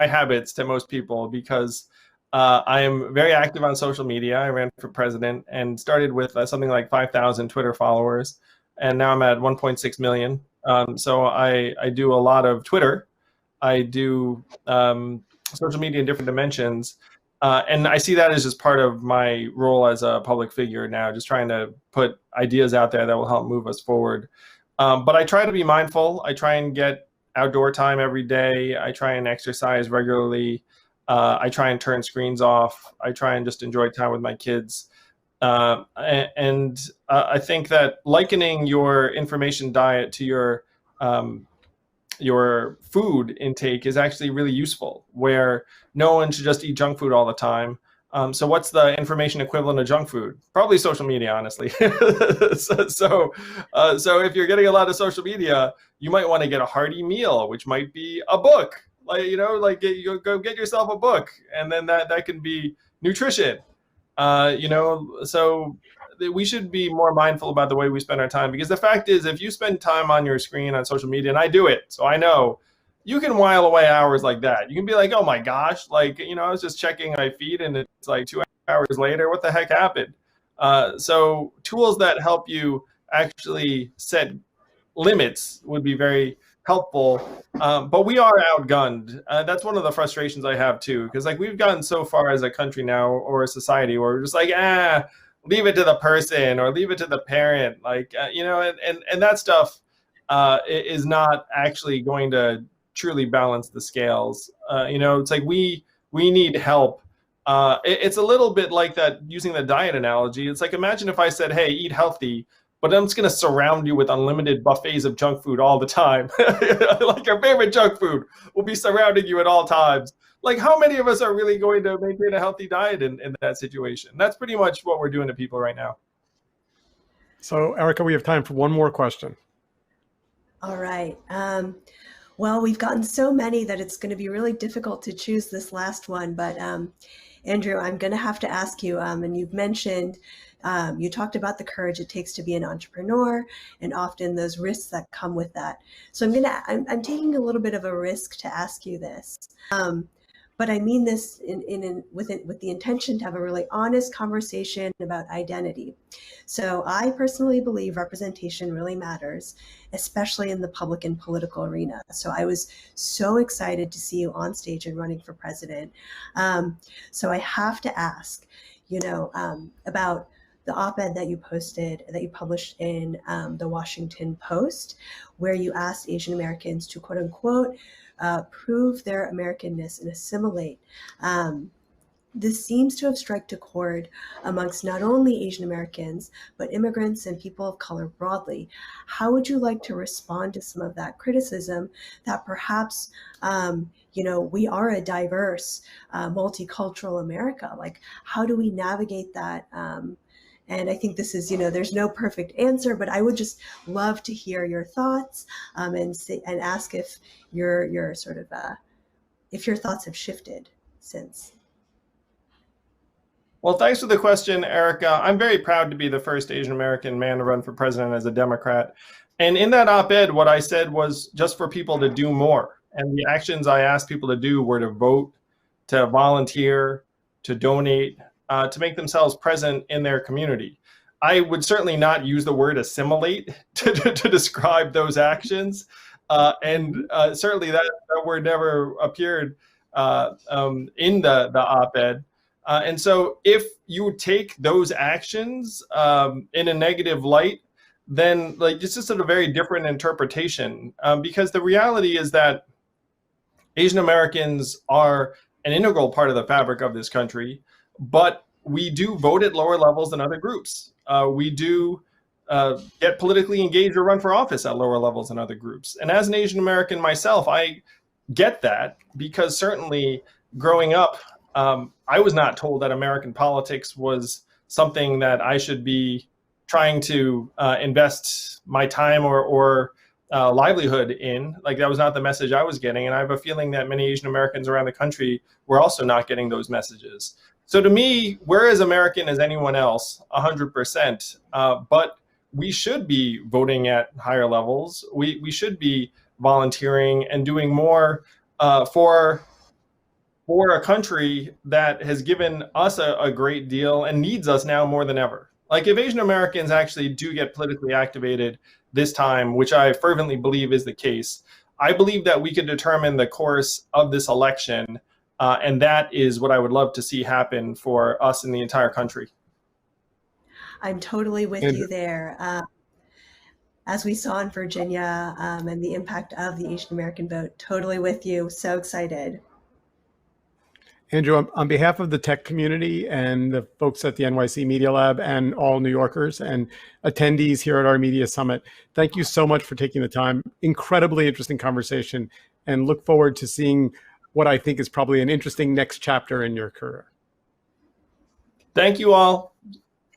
habits to most people, because I am very active on social media. I ran for president and started with something like 5,000 Twitter followers, and now I'm at 1.6 million. So I do a lot of Twitter. I do social media in different dimensions. And I see that as just part of my role as a public figure now, just trying to put ideas out there that will help move us forward. But I try to be mindful. I try and get outdoor time every day. I try and exercise regularly. I try and turn screens off. I try and just enjoy time with my kids. I think that likening your information diet to your food intake is actually really useful, where no one should just eat junk food all the time. So what's the information equivalent of junk food? Probably social media, honestly. So if you're getting a lot of social media, you might want to get a hearty meal, which might be a book. You go get yourself a book, and then that can be nutrition. So we should be more mindful about the way we spend our time, because the fact is, if you spend time on your screen on social media, and I do it, so I know, you can while away hours like that. You can be like, oh my gosh, I was just checking my feed and it's like 2 hours later, what the heck happened? So tools that help you actually set limits would be very helpful, but we are outgunned. That's one of the frustrations I have too, because we've gotten so far as a country now, or a society, where we're just like, leave it to the person, or leave it to the parent, and that stuff is not actually going to truly balance the scales. It's like we need help. It's a little bit like that, using the diet analogy. It's like, imagine if I said, hey, eat healthy, but I'm just going to surround you with unlimited buffets of junk food all the time. Like your favorite junk food will be surrounding you at all times. Like, how many of us are really going to maintain a healthy diet in that situation? That's pretty much what we're doing to people right now. So, Erica, we have time for one more question. All right. Well, we've gotten so many that it's going to be really difficult to choose this last one. But Andrew, I'm going to have to ask you, and you've mentioned, you talked about the courage it takes to be an entrepreneur, and often those risks that come with that. So I'm taking a little bit of a risk to ask you this. but I mean this with the intention to have a really honest conversation about identity. So I personally believe representation really matters, especially in the public and political arena. So I was so excited to see you on stage and running for president. So I have to ask, about the op-ed that you published in the Washington Post, where you asked Asian Americans to quote unquote prove their Americanness and assimilate. This seems to have struck a chord amongst not only Asian Americans, but immigrants and people of color broadly. How would you like to respond to some of that criticism that perhaps, we are a diverse, multicultural America? Like, how do we navigate that? And I think this is, there's no perfect answer, but I would just love to hear your thoughts and ask if your sort of if your thoughts have shifted since. Well, thanks for the question, Erica. I'm very proud to be the first Asian American man to run for president as a Democrat. And in that op-ed, what I said was just for people to do more. And the actions I asked people to do were to vote, to volunteer, to donate, to make themselves present in their community. I would certainly not use the word assimilate to describe those actions. Certainly that word never appeared in the op-ed. And so if you take those actions in a negative light, then it's just a very different interpretation, because the reality is that Asian Americans are an integral part of the fabric of this country, but we do vote at lower levels than other groups. We do get politically engaged or run for office at lower levels than other groups. And as an Asian American myself, I get that, because certainly growing up, I was not told that American politics was something that I should be trying to invest my time or livelihood in. Like, that was not the message I was getting. And I have a feeling that many Asian Americans around the country were also not getting those messages. So to me, we're as American as anyone else, 100%. But we should be voting at higher levels. We should be volunteering and doing more for a country that has given us a great deal and needs us now more than ever. Like, if Asian Americans actually do get politically activated this time, which I fervently believe is the case, I believe that we could determine the course of this election. And that is what I would love to see happen for us in the entire country. I'm totally with you there. As we saw in Virginia and the impact of the Asian American vote, totally with you. So excited. Andrew, on behalf of the tech community and the folks at the NYC Media Lab and all New Yorkers and attendees here at our Media Summit, thank you so much for taking the time. Incredibly interesting conversation, and look forward to seeing what I think is probably an interesting next chapter in your career. Thank you all.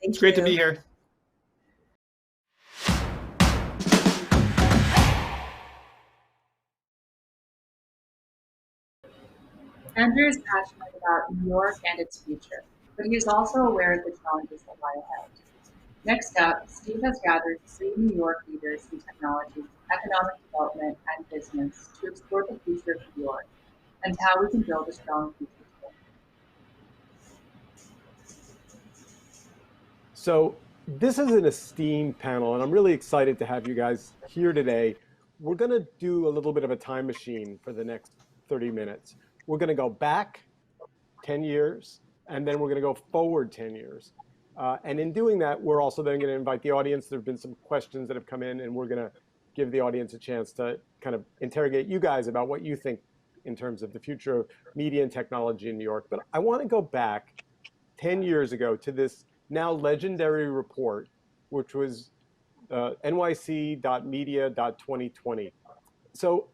It's great to be here. Andrew is passionate about New York and its future, but he is also aware of the challenges that lie ahead. Next up, Steve has gathered 3 New York leaders in technology, economic development, and business to explore the future of New York and how we can build a strong future together. So this is an esteemed panel, and I'm really excited to have you guys here today. We're going to do a little bit of a time machine for the next 30 minutes. We're going to go back 10 years, and then we're going to go forward 10 years. And in doing that, we're also then going to invite the audience. There have been some questions that have come in, and we're going to give the audience a chance to kind of interrogate you guys about what you think in terms of the future of media and technology in New York. But I want to go back 10 years ago to this now legendary report, which was nyc.media.2020. So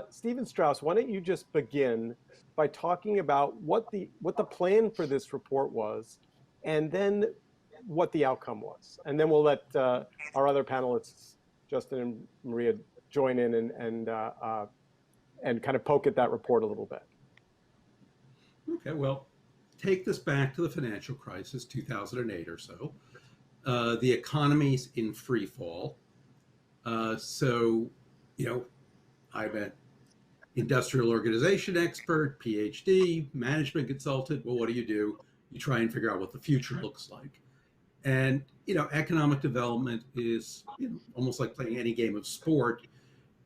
Stephen Strauss, why don't you just begin by talking about what the plan for this report was, and then what the outcome was. And then we'll let our other panelists, Justin and Maria, join in and kind of poke at that report a little bit. Okay, well, take this back to the financial crisis, 2008 or so. The economy's in free fall. So, I'm at industrial organization expert, PhD, management consultant. Well, what do? You try and figure out what the future looks like. And, economic development is almost like playing any game of sport.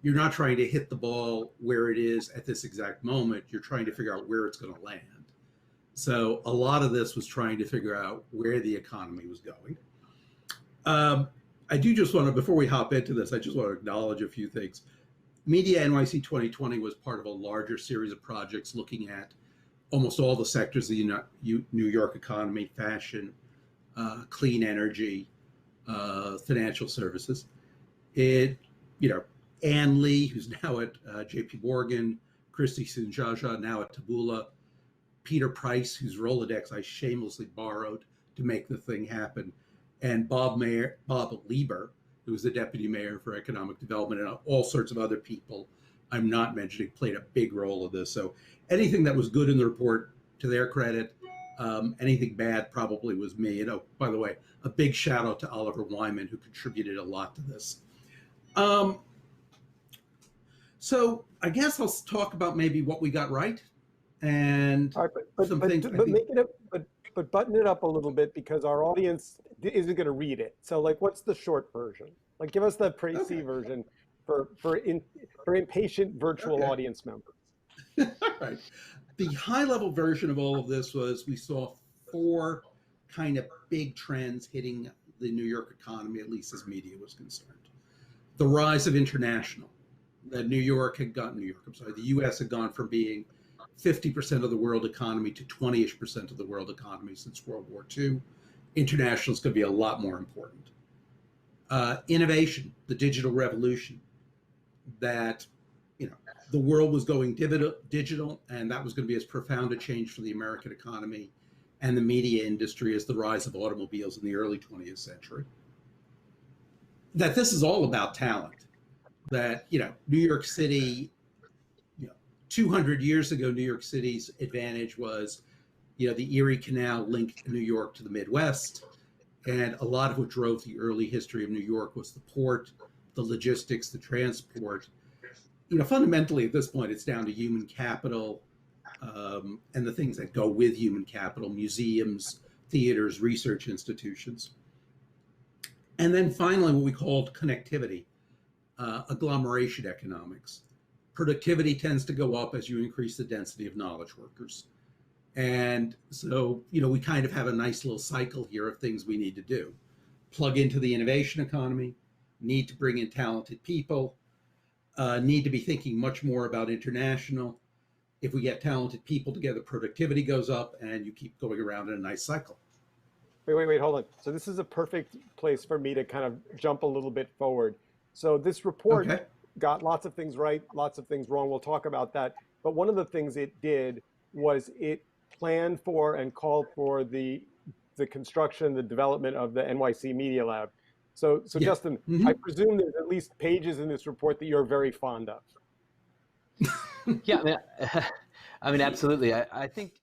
You're not trying to hit the ball where it is at this exact moment. You're trying to figure out where it's going to land. So a lot of this was trying to figure out where the economy was going. I do just want to, before we hop into this, I just want to acknowledge a few things. Media NYC 2020 was part of a larger series of projects looking at almost all the sectors of the New York economy: fashion, clean energy, financial services. Ann Lee, who's now at JP Morgan, Christy Sunjaja, now at Taboola, Peter Price, whose Rolodex I shamelessly borrowed to make the thing happen, and Bob Lieber, who was the deputy mayor for economic development, and all sorts of other people I'm not mentioning played a big role in this. So anything that was good in the report, to their credit. Anything bad probably was me. By the way, a big shout out to Oliver Wyman, who contributed a lot to this. So I guess I'll talk about maybe what we got right, and all right, but button it up a little bit, because our audience isn't going to read it. So, like, what's the short version? Like, give us the précis version for impatient virtual audience members. All right. The high-level version of all of this was we saw 4 kind of big trends hitting the New York economy, at least as media was concerned. The rise of international. The U.S. had gone from being 50% of the world economy to 20-ish% of the world economy since World War II. International is going to be a lot more important. Innovation, the digital revolution, that the world was going digital, and that was going to be as profound a change for the American economy and the media industry as the rise of automobiles in the early 20th century. That this is all about talent. That, New York City, 200 years ago, New York City's advantage was, the Erie Canal linked New York to the Midwest. And a lot of what drove the early history of New York was the port, the logistics, the transport. Fundamentally at this point, it's down to human capital and the things that go with human capital: museums, theaters, research institutions. And then finally, what we called connectivity, agglomeration economics. Productivity tends to go up as you increase the density of knowledge workers. And so, we kind of have a nice little cycle here of things we need to do. Plug into the innovation economy, need to bring in talented people, need to be thinking much more about international. If we get talented people together, productivity goes up, and you keep going around in a nice cycle. Wait, hold on. So this is a perfect place for me to kind of jump a little bit forward. So this report got lots of things right, lots of things wrong. We'll talk about that. But one of the things it did was it planned for and called for the construction, the development of the NYC Media Lab. So Justin, I presume there's at least pages in this report that you're very fond of. Yeah, I mean, absolutely. I think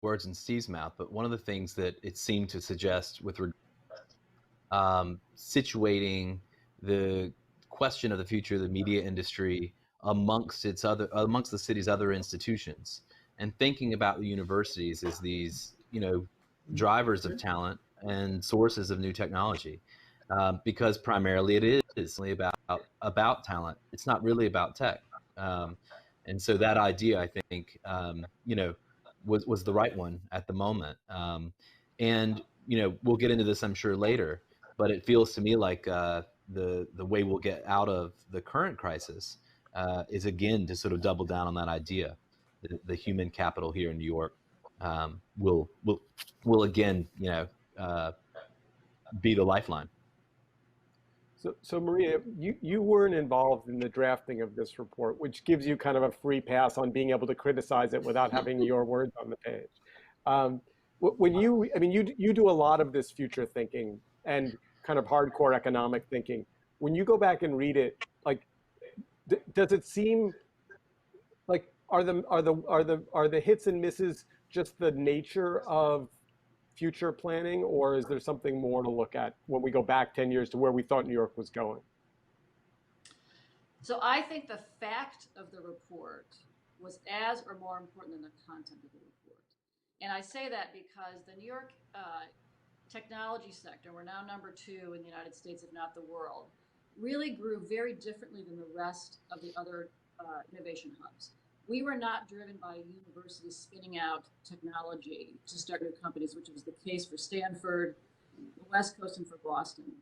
words in Steve's mouth, but one of the things that it seemed to suggest with situating the question of the future of the media industry amongst the city's other institutions, and thinking about the universities as these, drivers of talent and sources of new technology, because primarily it is only about talent. It's not really about tech. And so that idea, I think, was the right one at the moment. And we'll get into this, I'm sure, later, but it feels to me like the way we'll get out of the current crisis is, again, to sort of double down on that idea. The human capital here in New York will again, be the lifeline. So Maria, you weren't involved in the drafting of this report, which gives you kind of a free pass on being able to criticize it without having your words on the page. When you do a lot of this future thinking and kind of hardcore economic thinking. When you go back and read it, like, does it seem like are the hits and misses just the nature of future planning, or is there something more to look at when we go back 10 years to where we thought New York was going? So I think the fact of the report was as or more important than the content of the report. And I say that because the New York technology sector, we're now #2 in the United States, if not the world, really grew very differently than the rest of the other innovation hubs. We were not driven by universities spinning out technology to start new companies, which was the case for Stanford, the West Coast, and for Boston.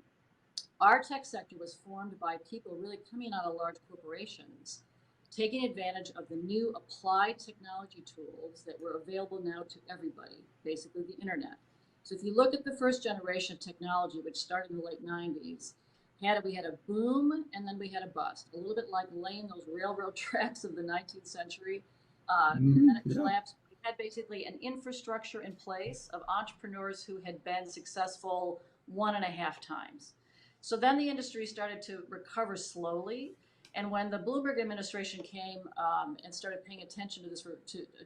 Our tech sector was formed by people really coming out of large corporations, taking advantage of the new applied technology tools that were available now to everybody, basically the internet. So if you look at the first generation of technology, which started in the late 90s, we had a boom and then we had a bust, a little bit like laying those railroad tracks of the 19th century. And then it collapsed. We had basically an infrastructure in place of entrepreneurs who had been successful 1.5 times. So then the industry started to recover slowly. And when the Bloomberg administration came and started paying attention to this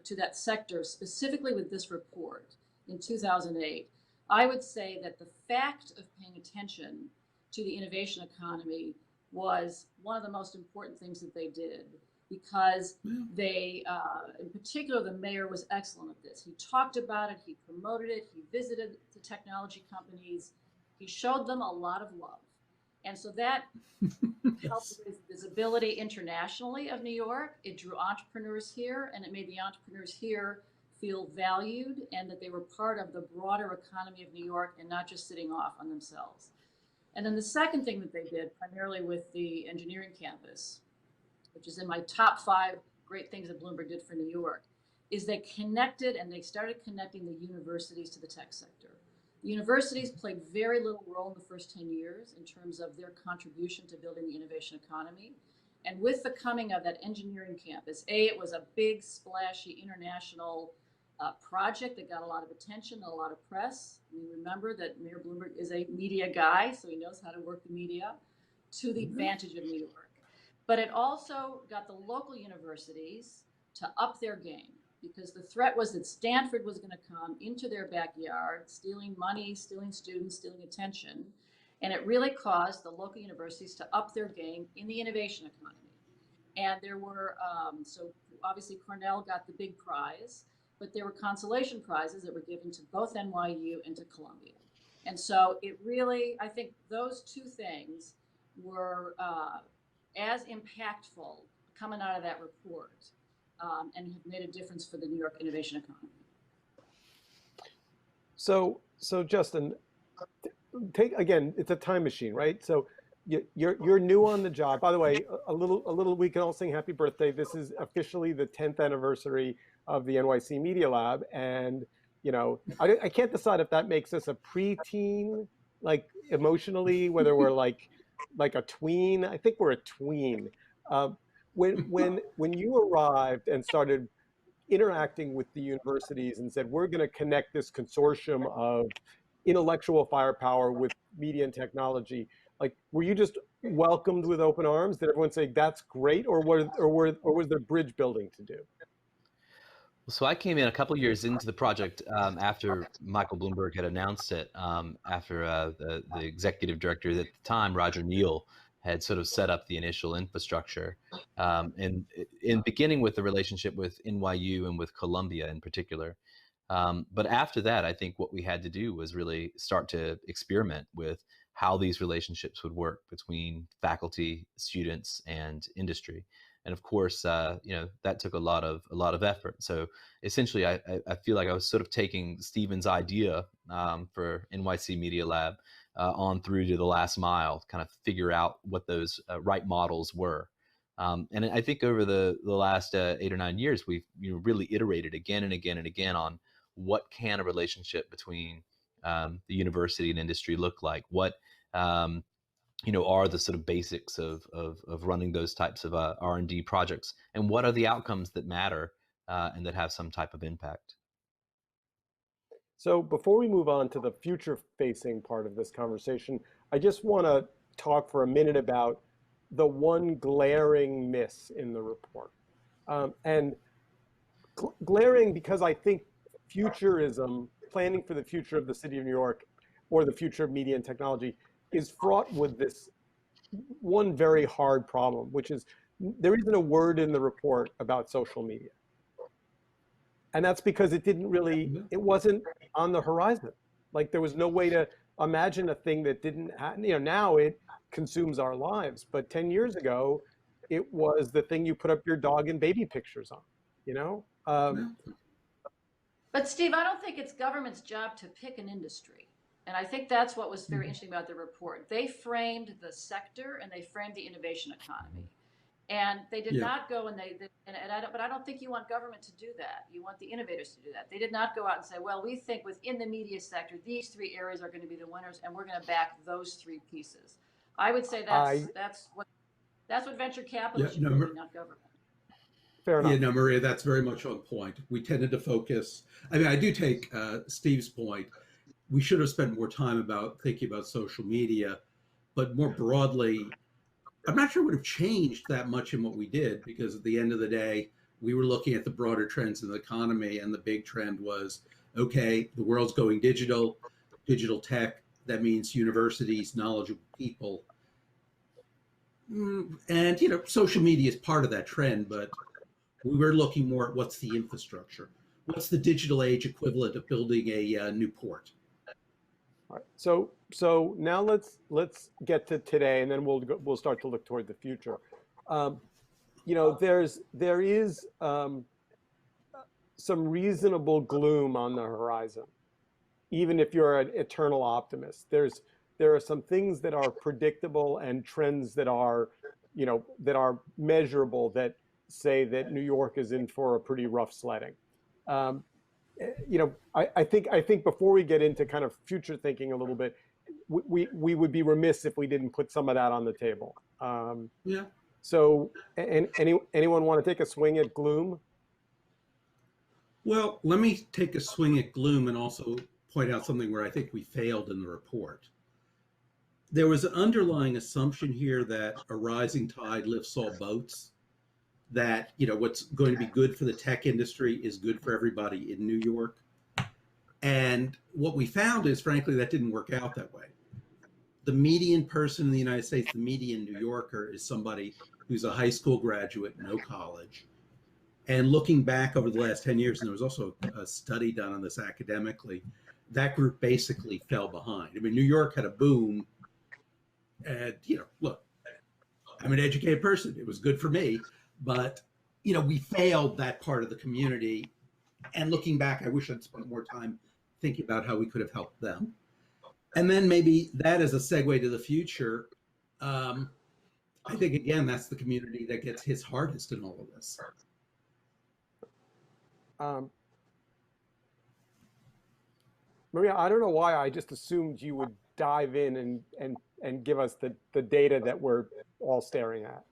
to that sector, specifically with this report in 2008, I would say that the fact of paying attention to the innovation economy was one of the most important things that they did, because they, in particular, the mayor was excellent at this. He talked about it, he promoted it, he visited the technology companies, he showed them a lot of love. And so that helped with visibility internationally of New York. It drew entrepreneurs here, and it made the entrepreneurs here feel valued and that they were part of the broader economy of New York and not just sitting off on themselves. And then the second thing that they did, primarily with the engineering campus, which is in my top 5 great things that Bloomberg did for New York, is they connected and they started connecting the universities to the tech sector. The universities played very little role in the first 10 years in terms of their contribution to building the innovation economy. And with the coming of that engineering campus, it was a big, splashy international project that got a lot of attention and a lot of press. I mean, remember that Mayor Bloomberg is a media guy, so he knows how to work the media to the advantage of New York. But it also got the local universities to up their game, because the threat was that Stanford was going to come into their backyard, stealing money, stealing students, stealing attention. And it really caused the local universities to up their game in the innovation economy. And there were, so obviously Cornell got the big prize, but there were consolation prizes that were given to both NYU and to Columbia. And so it really, I think those 2 things were as impactful coming out of that report and have made a difference for the New York innovation economy. So Justin, again, it's a time machine, right? So you're new on the job. By the way, a little, we can all sing happy birthday. This is officially the 10th anniversary of the NYC Media Lab. And, you know, I can't decide if that makes us a preteen, like emotionally, whether we're like a tween. I think we're a tween. When you arrived and started interacting with the universities and said, we're going to connect this consortium of intellectual firepower with media and technology, like, were you just welcomed with open arms? Did everyone say that's great, or was there bridge building to do? So I came in a couple years into the project after Michael Bloomberg had announced it, after the executive director at the time, Roger Neal, had sort of set up the initial infrastructure, and in beginning with the relationship with NYU and with Columbia in particular. But after that, I think what we had to do was really start to experiment with how these relationships would work between faculty, students, and industry. And of course, that took a lot of effort. So essentially, I feel like I was sort of taking Stephen's idea for NYC Media Lab on through to the last mile, kind of figure out what those right models were. And I think over the last 8 or 9 years, we've really iterated again and again and again on what can a relationship between the university and industry look like. What are the sort of basics of running those types of R&D projects, and what are the outcomes that matter and that have some type of impact? So before we move on to the future-facing part of this conversation, I just want to talk for a minute about the one glaring miss in the report. And glaring because I think futurism, planning for the future of the city of New York or the future of media and technology, is fraught with this one very hard problem, which is there isn't a word in the report about social media. And that's because it didn't really, it wasn't on the horizon. Like there was no way to imagine a thing that didn't happen. You know, now it consumes our lives, but 10 years ago, it was the thing you put up your dog and baby pictures on, you know? But Steve, I don't think it's government's job to pick an industry. And I think that's what was very interesting about the report. They framed the sector and they framed the innovation economy. And they did not go and but I don't think you want government to do that. You want the innovators to do that. They did not go out and say, well, we think within the media sector, these 3 areas are going to be the winners and we're going to back those 3 pieces. I would say that's what venture capital should be, not government. Fair enough. Yeah, no, Maria, that's very much on point. We tended to focus. I mean, I do take Steve's point. We should have spent more time about thinking about social media, but more broadly, I'm not sure it would have changed that much in what we did, because at the end of the day, we were looking at the broader trends in the economy, and the big trend was, okay, the world's going digital tech. That means universities, knowledgeable people. And, you know, social media is part of that trend, but we were looking more at what's the infrastructure, what's the digital age equivalent of building a new port. All right. So now let's get to today, and then we'll start to look toward the future. You know, there is some reasonable gloom on the horizon, even if you're an eternal optimist. There are some things that are predictable and trends that are, you know, that are measurable that say that New York is in for a pretty rough sledding. You know, I think before we get into kind of future thinking a little bit, we would be remiss if we didn't put some of that on the table. Yeah. So, and anyone want to take a swing at gloom? Well, let me take a swing at gloom and also point out something where I think we failed in the report. There was an underlying assumption here that a rising tide lifts all boats, that, you know, what's going to be good for the tech industry is good for everybody in New York. And what we found is, frankly, that didn't work out that way. The median person in the United States, the median New Yorker, is somebody who's a high school graduate, no college. And looking back over the last 10 years, and there was also a study done on this academically, that group basically fell behind. I mean, New York had a boom. And, you know, look, I'm an educated person. It was good for me. But, you know, we failed that part of the community. And looking back, I wish I'd spent more time thinking about how we could have helped them. And then maybe that as a segue to the future, I think, again, that's the community that gets hit hardest in all of this. Maria, I don't know why I just assumed you would dive in and give us the data that we're all staring at.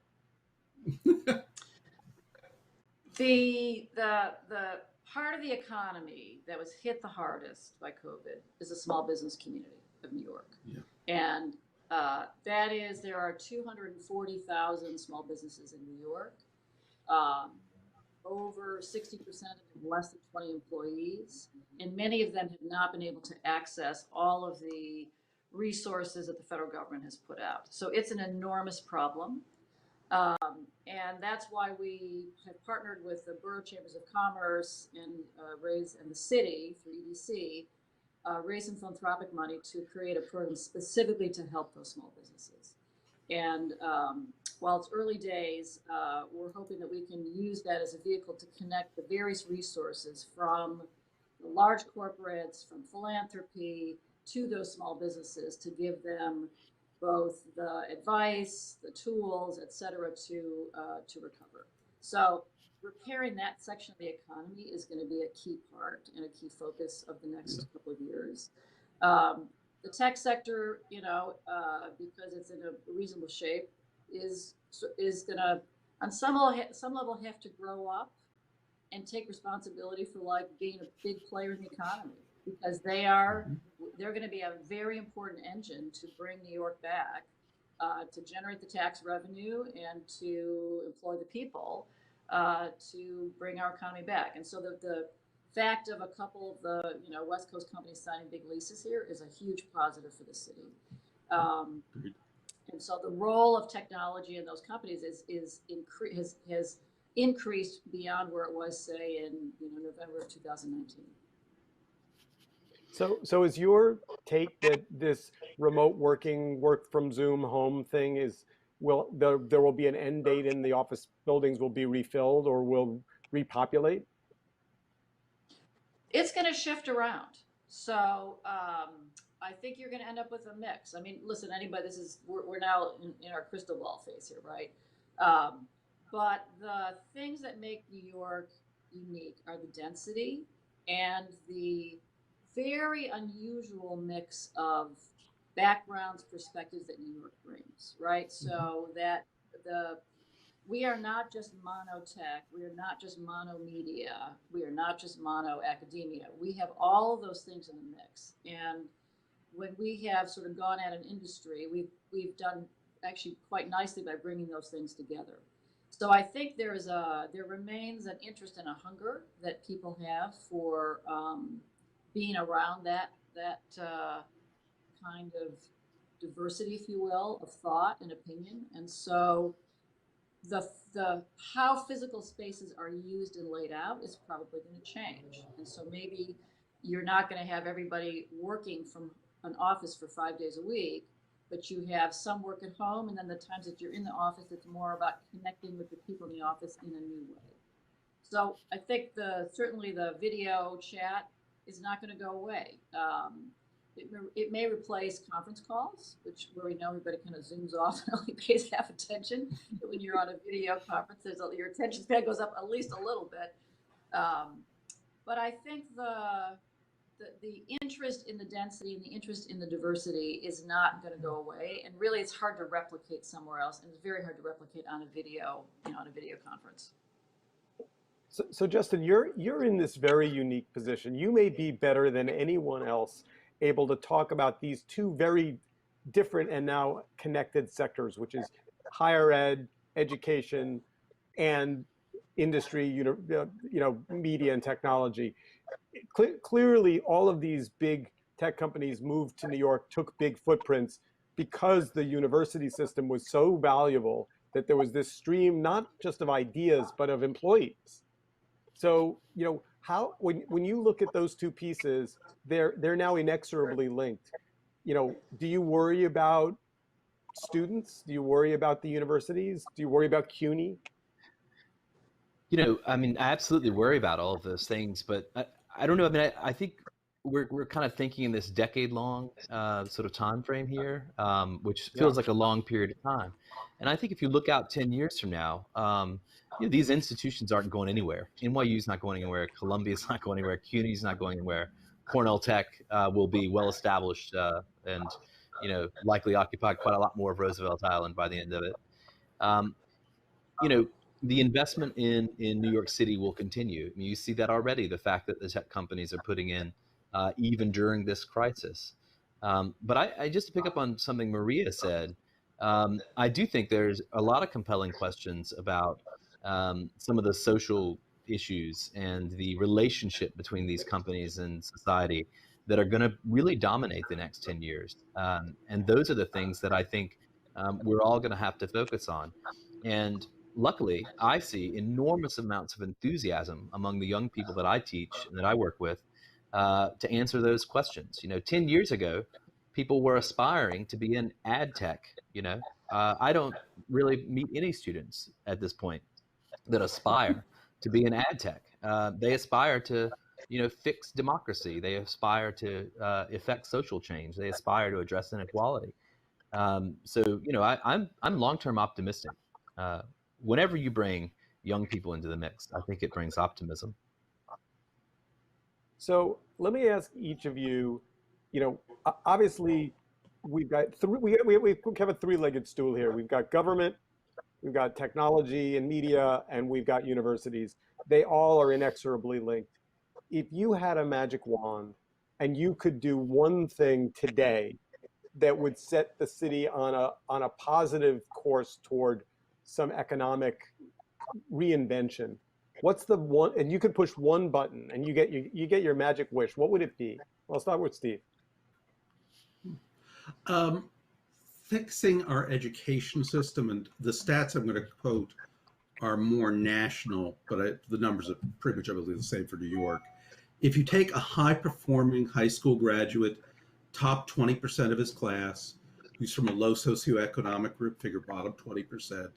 The part of the economy that was hit the hardest by COVID is the small business community of New York. Yeah. And that is, there are 240,000 small businesses in New York. Over 60% of them have less than 20 employees, and many of them have not been able to access all of the resources that the federal government has put out. So it's an enormous problem. And that's why we have partnered with the Borough Chambers of Commerce and the city through EDC, raise some philanthropic money to create a program specifically to help those small businesses. And while it's early days, we're hoping that we can use that as a vehicle to connect the various resources from the large corporates, from philanthropy, to those small businesses to give them both the advice, the tools, et cetera, to recover. So repairing that section of the economy is going to be a key part and a key focus of the next couple of years. The tech sector, you know, because it's in a reasonable shape, is going to, on some level, have to grow up and take responsibility for like being a big player in the economy, because they're going to be a very important engine to bring New York back, to generate the tax revenue and to employ the people, to bring our economy back. And so the fact of a couple of the West Coast companies signing big leases here is a huge positive for the city. And so the role of technology in those companies has increased beyond where it was, say, in November of 2019. So is your take that this remote working, work from Zoom home thing there will be an end date and the office buildings will be refilled or will repopulate? It's going to shift around. So I think you're going to end up with a mix. I mean, listen, anybody, we're now in our crystal ball phase here, right? But the things that make New York unique are the density and the very unusual mix of backgrounds, perspectives that New York brings, right? So that we are not just monotech, we are not just mono media, we are not just mono academia. We have all of those things in the mix. And when we have sort of gone at an industry, we've done actually quite nicely by bringing those things together. So I think there remains an interest and a hunger that people have for being around that kind of diversity, if you will, of thought and opinion. And so the how physical spaces are used and laid out is probably going to change. And so maybe you're not going to have everybody working from an office for 5 days a week, but you have some work at home, and then the times that you're in the office, it's more about connecting with the people in the office in a new way. So I think certainly the video chat is not going to go away. It may replace conference calls, where we know everybody kind of zooms off and only pays half attention. But when you're on a video conference, your attention span goes up at least a little bit. But I think the interest in the density and the interest in the diversity is not going to go away. And really, it's hard to replicate somewhere else, and it's very hard to replicate on a video conference. So Justin, you're in this very unique position. You may be better than anyone else able to talk about these two very different and now connected sectors, which is higher ed, education, and industry, media and technology. Clearly, all of these big tech companies moved to New York, took big footprints because the university system was so valuable that there was this stream, not just of ideas, but of employees. So, how when you look at those two pieces, they're now inexorably linked. Do you worry about students? Do you worry about the universities? Do you worry about CUNY? I mean, I absolutely worry about all of those things, but I don't know. I mean, I think we're kind of thinking in this decade-long sort of time frame here, which feels like a long period of time. And I think if you look out 10 years from now, these institutions aren't going anywhere. NYU's not going anywhere. Columbia's not going anywhere. CUNY's not going anywhere. Cornell Tech will be well established and likely occupy quite a lot more of Roosevelt Island by the end of it. The investment in New York City will continue. I mean, you see that already, the fact that the tech companies are putting in even during this crisis. But I just to pick up on something Maria said, I do think there's a lot of compelling questions about some of the social issues and the relationship between these companies and society that are going to really dominate the next 10 years. And those are the things that I think we're all going to have to focus on. And luckily, I see enormous amounts of enthusiasm among the young people that I teach and that I work with to answer those questions. 10 years ago, people were aspiring to be in ad tech. I don't really meet any students at this point that aspire to be in ad tech. They aspire to, fix democracy. They aspire to effect social change. They aspire to address inequality. So, I'm long-term optimistic. Whenever you bring young people into the mix, I think it brings optimism. So let me ask each of you, obviously we've got we have a three-legged stool here. We've got government, we've got technology and media, and we've got universities. They all are inexorably linked. If you had a magic wand and you could do one thing today that would set the city on a positive course toward some economic reinvention, what's the one? And you could push one button and you get your magic wish. What would it be? Well, I'll start with Steve. fixing our education system, and the stats I'm going to quote are more national, but the numbers are pretty much, I believe, the same for New York. If you take a high-performing high school graduate, top 20% of his class, who's from a low socioeconomic group, figure bottom 20%,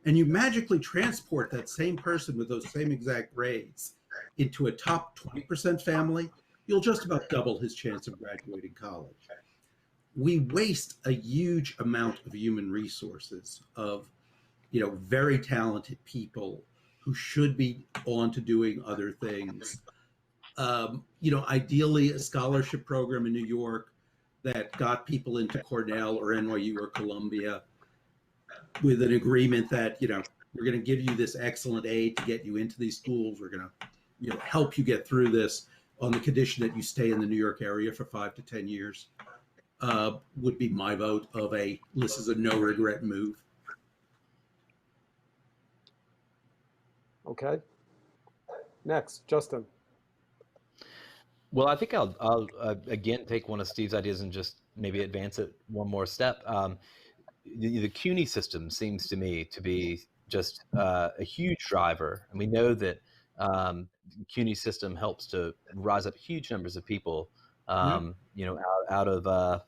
and you magically transport that same person with those same exact grades into a top 20% family, you'll just about double his chance of graduating college. We waste a huge amount of human resources of, very talented people who should be on to doing other things. Ideally a scholarship program in New York that got people into Cornell or NYU or Columbia with an agreement that, we're going to give you this excellent aid to get you into these schools. We're going to, help you get through this on the condition that you stay in the New York area for 5 to 10 years, would be my vote of this is a no regret move. Okay. Next, Justin. Well, I think I'll again take one of Steve's ideas and just maybe advance it one more step. The CUNY system seems to me to be just a huge driver, and we know that CUNY system helps to rise up huge numbers of people, out of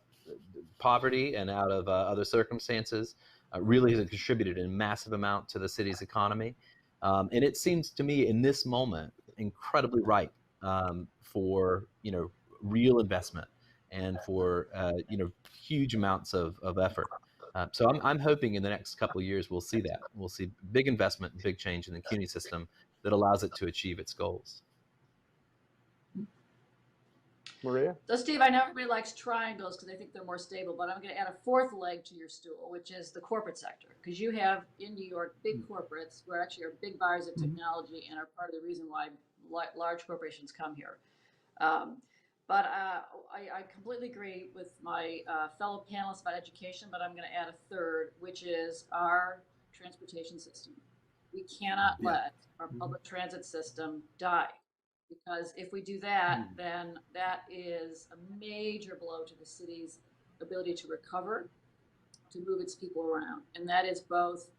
poverty and out of other circumstances. Really has contributed in a massive amount to the city's economy, and it seems to me in this moment incredibly ripe for real investment and for huge amounts of effort. So I'm hoping in the next couple of years we'll see that. We'll see big investment, big change in the CUNY system that allows it to achieve its goals. Maria? So Steve, I know everybody likes triangles because they think they're more stable, but I'm going to add a fourth leg to your stool, which is the corporate sector. Because you have in New York big corporates who actually are big buyers of technology and are part of the reason why large corporations come here. But I completely agree with my fellow panelists about education, but I'm going to add a third, which is our transportation system. We cannot let our public transit system die, because if we do that, then that is a major blow to the city's ability to recover, to move its people around. And that is both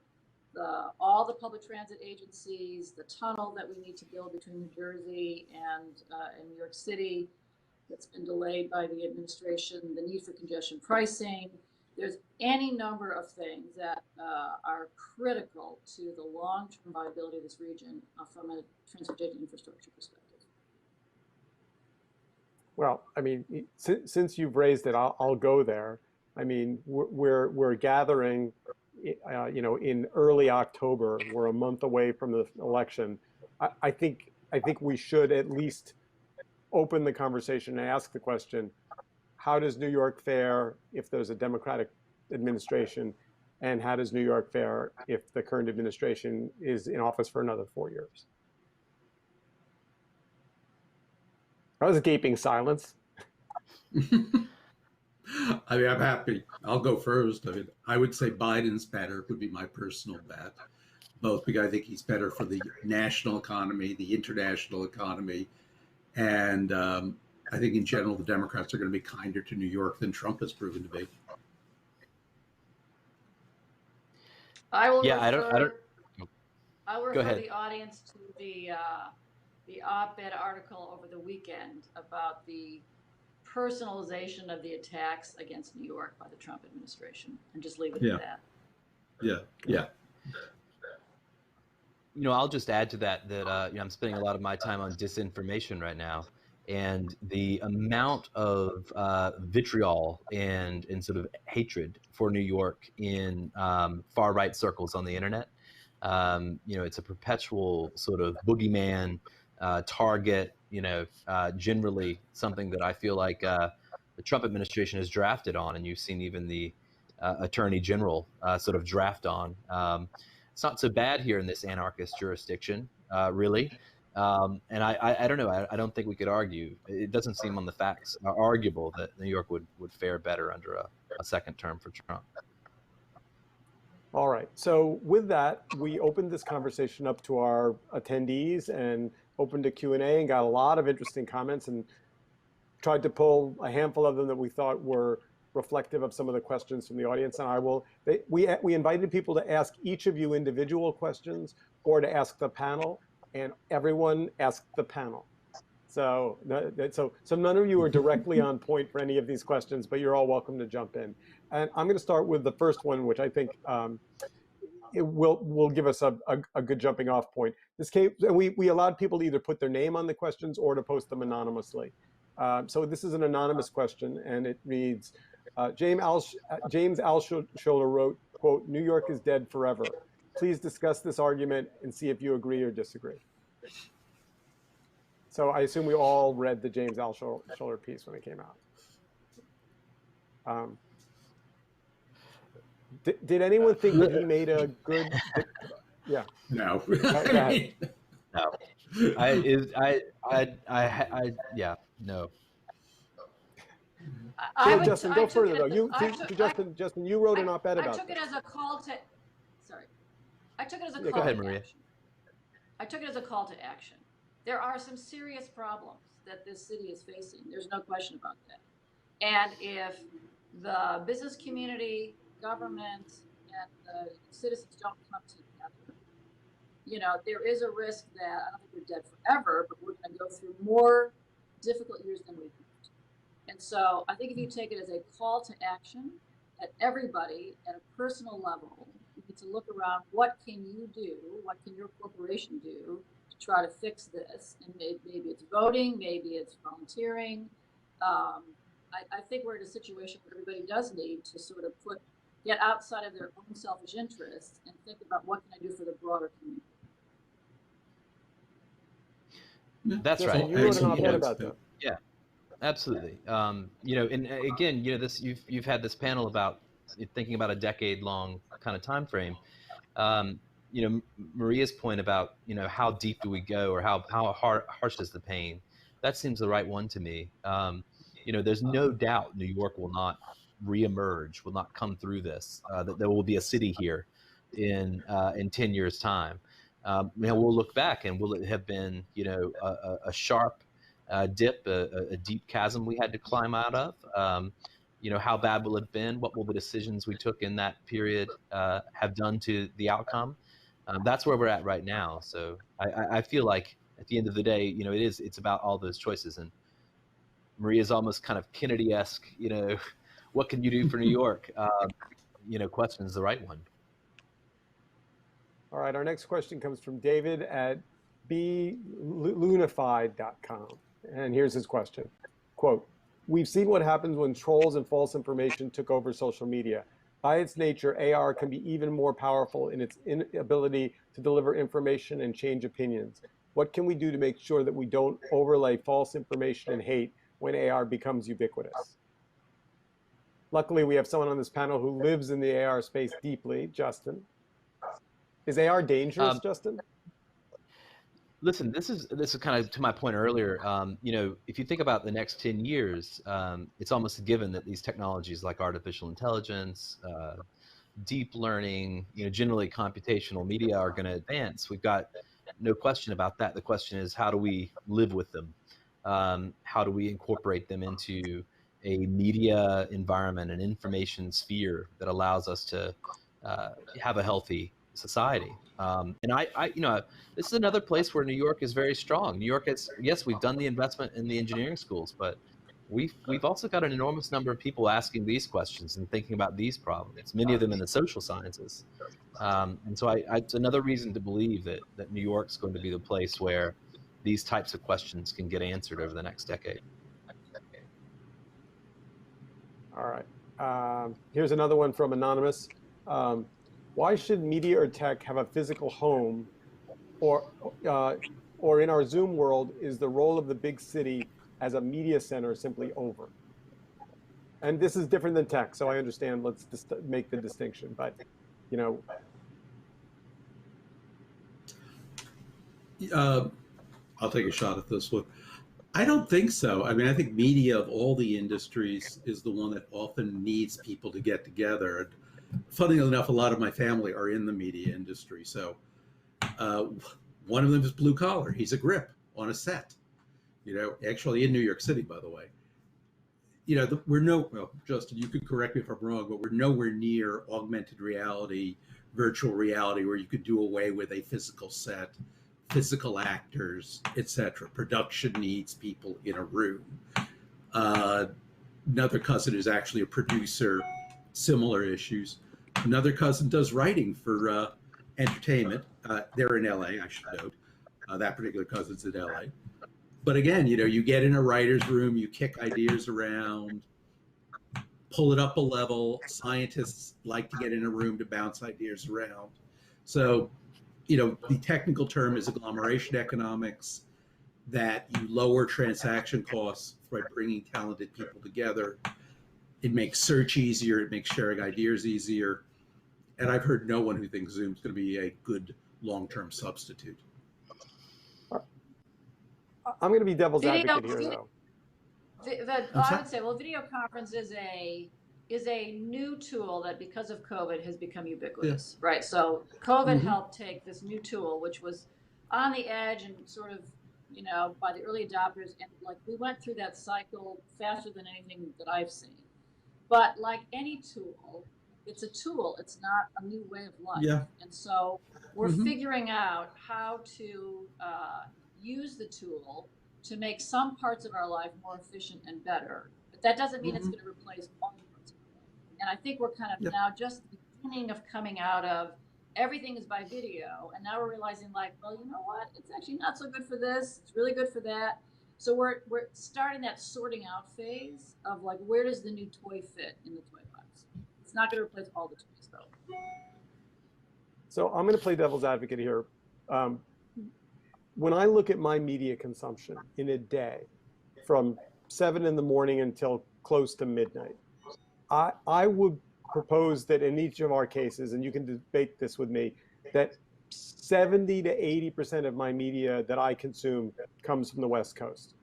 all the public transit agencies, the tunnel that we need to build between New Jersey and New York City that's been delayed by the administration, the need for congestion pricing. There's any number of things that are critical to the long-term viability of this region from a transportation infrastructure perspective. Well, I mean, since you've raised it, I'll go there. I mean, we're gathering, in early October. We're a month away from the election. I think we should at least open the conversation and ask the question: how does New York fare if there's a Democratic administration, and how does New York fare if the current administration is in office for another 4 years? That was a gaping silence. I mean, I'm happy. I'll go first. I mean, I would say Biden's better, would be my personal bet. Both because I think he's better for the national economy, the international economy. And I think in general, the Democrats are going to be kinder to New York than Trump has proven to be. I will Yeah, refer Go ahead. the audience to the op-ed article over the weekend about the personalization of the attacks against New York by the Trump administration, and just leave it at that. Yeah. I'll just add to that I'm spending a lot of my time on disinformation right now, and the amount of vitriol and sort of hatred for New York in far right circles on the internet. It's a perpetual sort of boogeyman target. Generally something that I feel like the Trump administration has drafted on, and you've seen even the Attorney General sort of draft on. It's not so bad here in this anarchist jurisdiction, really. And I don't know. I don't think we could argue. It doesn't seem on the facts arguable that New York would fare better under a second term for Trump. All right. So with that, we opened this conversation up to our attendees and opened a Q&A and got a lot of interesting comments, and tried to pull a handful of them that we thought were reflective of some of the questions from the audience. And we invited people to ask each of you individual questions or to ask the panel, and everyone asked the panel. So none of you are directly on point for any of these questions, but you're all welcome to jump in. And I'm going to start with the first one, which I think it will give us a good jumping off point. This came, and we allowed people to either put their name on the questions or to post them anonymously. So this is an anonymous question, and it reads, James Alschuler wrote, quote, "New York is dead forever. Please discuss this argument and see if you agree or disagree." So I assume we all read the James Alschuler piece when it came out. Did anyone think that he made a good? Yeah. No. No. Yeah, no. Justin, go further though. Justin, you wrote an op-ed about I took it as a call to. Sorry, I took it as a call go ahead, to Maria. action. I took it as a call to action. There are some serious problems that this city is facing. There's no question about that. And if the business community, government, and the citizens don't come together, you know, there is a risk that, I don't think we're dead forever, but we're going to go through more difficult years than we've lived. And so I think if you take it as a call to action, that everybody at a personal level, you need to look around, what can you do, what can your corporation do to try to fix this? And maybe it's voting, maybe it's volunteering. I think we're in a situation where everybody does need to sort of get outside of their own selfish interests and think about what can I do for the broader community. That's right. You wrote an op-ed about that. Yeah, absolutely. You know, and again, you know, you've had this panel about thinking about a decade-long kind of time frame. You know, Maria's point about, you know, how deep do we go, or how harsh is the pain? That seems the right one to me. You know, there's no doubt New York will not reemerge, will not come through this. That there will be a city here in 10 years' time. You know, we'll look back, and will it have been, you know, a sharp dip, a deep chasm we had to climb out of? You know, how bad will it have been? What will the decisions we took in that period have done to the outcome? That's where we're at right now. So I feel like at the end of the day, you know, it's about all those choices. And Maria's almost kind of Kennedy-esque, you know, what can you do for New York? You know, question is the right one. All right, our next question comes from David at blunified.com. And here's his question. Quote, "We've seen what happens when trolls and false information took over social media. By its nature, AR can be even more powerful in its inability to deliver information and change opinions. What can we do to make sure that we don't overlay false information and hate when AR becomes ubiquitous?" Luckily, we have someone on this panel who lives in the AR space deeply. Justin. Is AR dangerous, Justin? Listen, this is kind of to my point earlier. You know, if you think about the next 10 years, it's almost a given that these technologies like artificial intelligence, deep learning, you know, generally computational media are going to advance. We've got no question about that. The question is, how do we live with them? How do we incorporate them into a media environment, an information sphere that allows us to have a healthy society? And I, you know, this is another place where New York is very strong. New York is, yes, we've done the investment in the engineering schools, but we've also got an enormous number of people asking these questions and thinking about these problems, many of them in the social sciences. And so it's another reason to believe that New York's going to be the place where these types of questions can get answered over the next decade. All right. Here's another one from Anonymous. Why should media or tech have a physical home, or in our Zoom world, is the role of the big city as a media center simply over? And this is different than tech, so I understand. Let's just make the distinction. But, you know, I'll take a shot at this one. I don't think so. I mean, I think media of all the industries is the one that often needs people to get together. And funny enough, a lot of my family are in the media industry. So one of them is blue collar. He's a grip on a set, you know, actually in New York City, by the way. we're well, Justin, you could correct me if I'm wrong, but we're nowhere near augmented reality, virtual reality, where you could do away with a physical set, physical actors, etc. Production needs people in a room. Another cousin is actually a producer, similar issues. Another cousin does writing for entertainment. They're in LA, I should note. That particular cousin's in LA. But again, you get in a writer's room, you kick ideas around, pull it up a level. Scientists like to get in a room to bounce ideas around. So, the technical term is agglomeration economics, that you lower transaction costs by bringing talented people together. It makes search easier. It makes sharing ideas easier. And I've heard no one who thinks Zoom's going to be a good long-term substitute. I'm going to be devil's advocate here, though. I would say, well, video conference is a new tool that, because of COVID, has become ubiquitous, right? So COVID helped take this new tool, which was on the edge and sort of, by the early adopters, and like we went through that cycle faster than anything that I've seen. But like any tool, it's a tool. It's not a new way of life. Yeah. And so we're figuring out how to use the tool to make some parts of our life more efficient and better. But that doesn't mean it's going to replace all parts of our life. And I think we're kind of now just the beginning of coming out of everything is by video. And now we're realizing, like, well, you know what? It's actually not so good for this. It's really good for that. So we're starting that sorting out phase of, like, where does the new toy fit in the toy box? It's not going to replace all the toys, though. So I'm going to play devil's advocate here. When I look at my media consumption in a day from 7 in the morning until close to midnight, I would propose that in each of our cases, and you can debate this with me, that 70 to 80% of my media that I consume comes from the West Coast.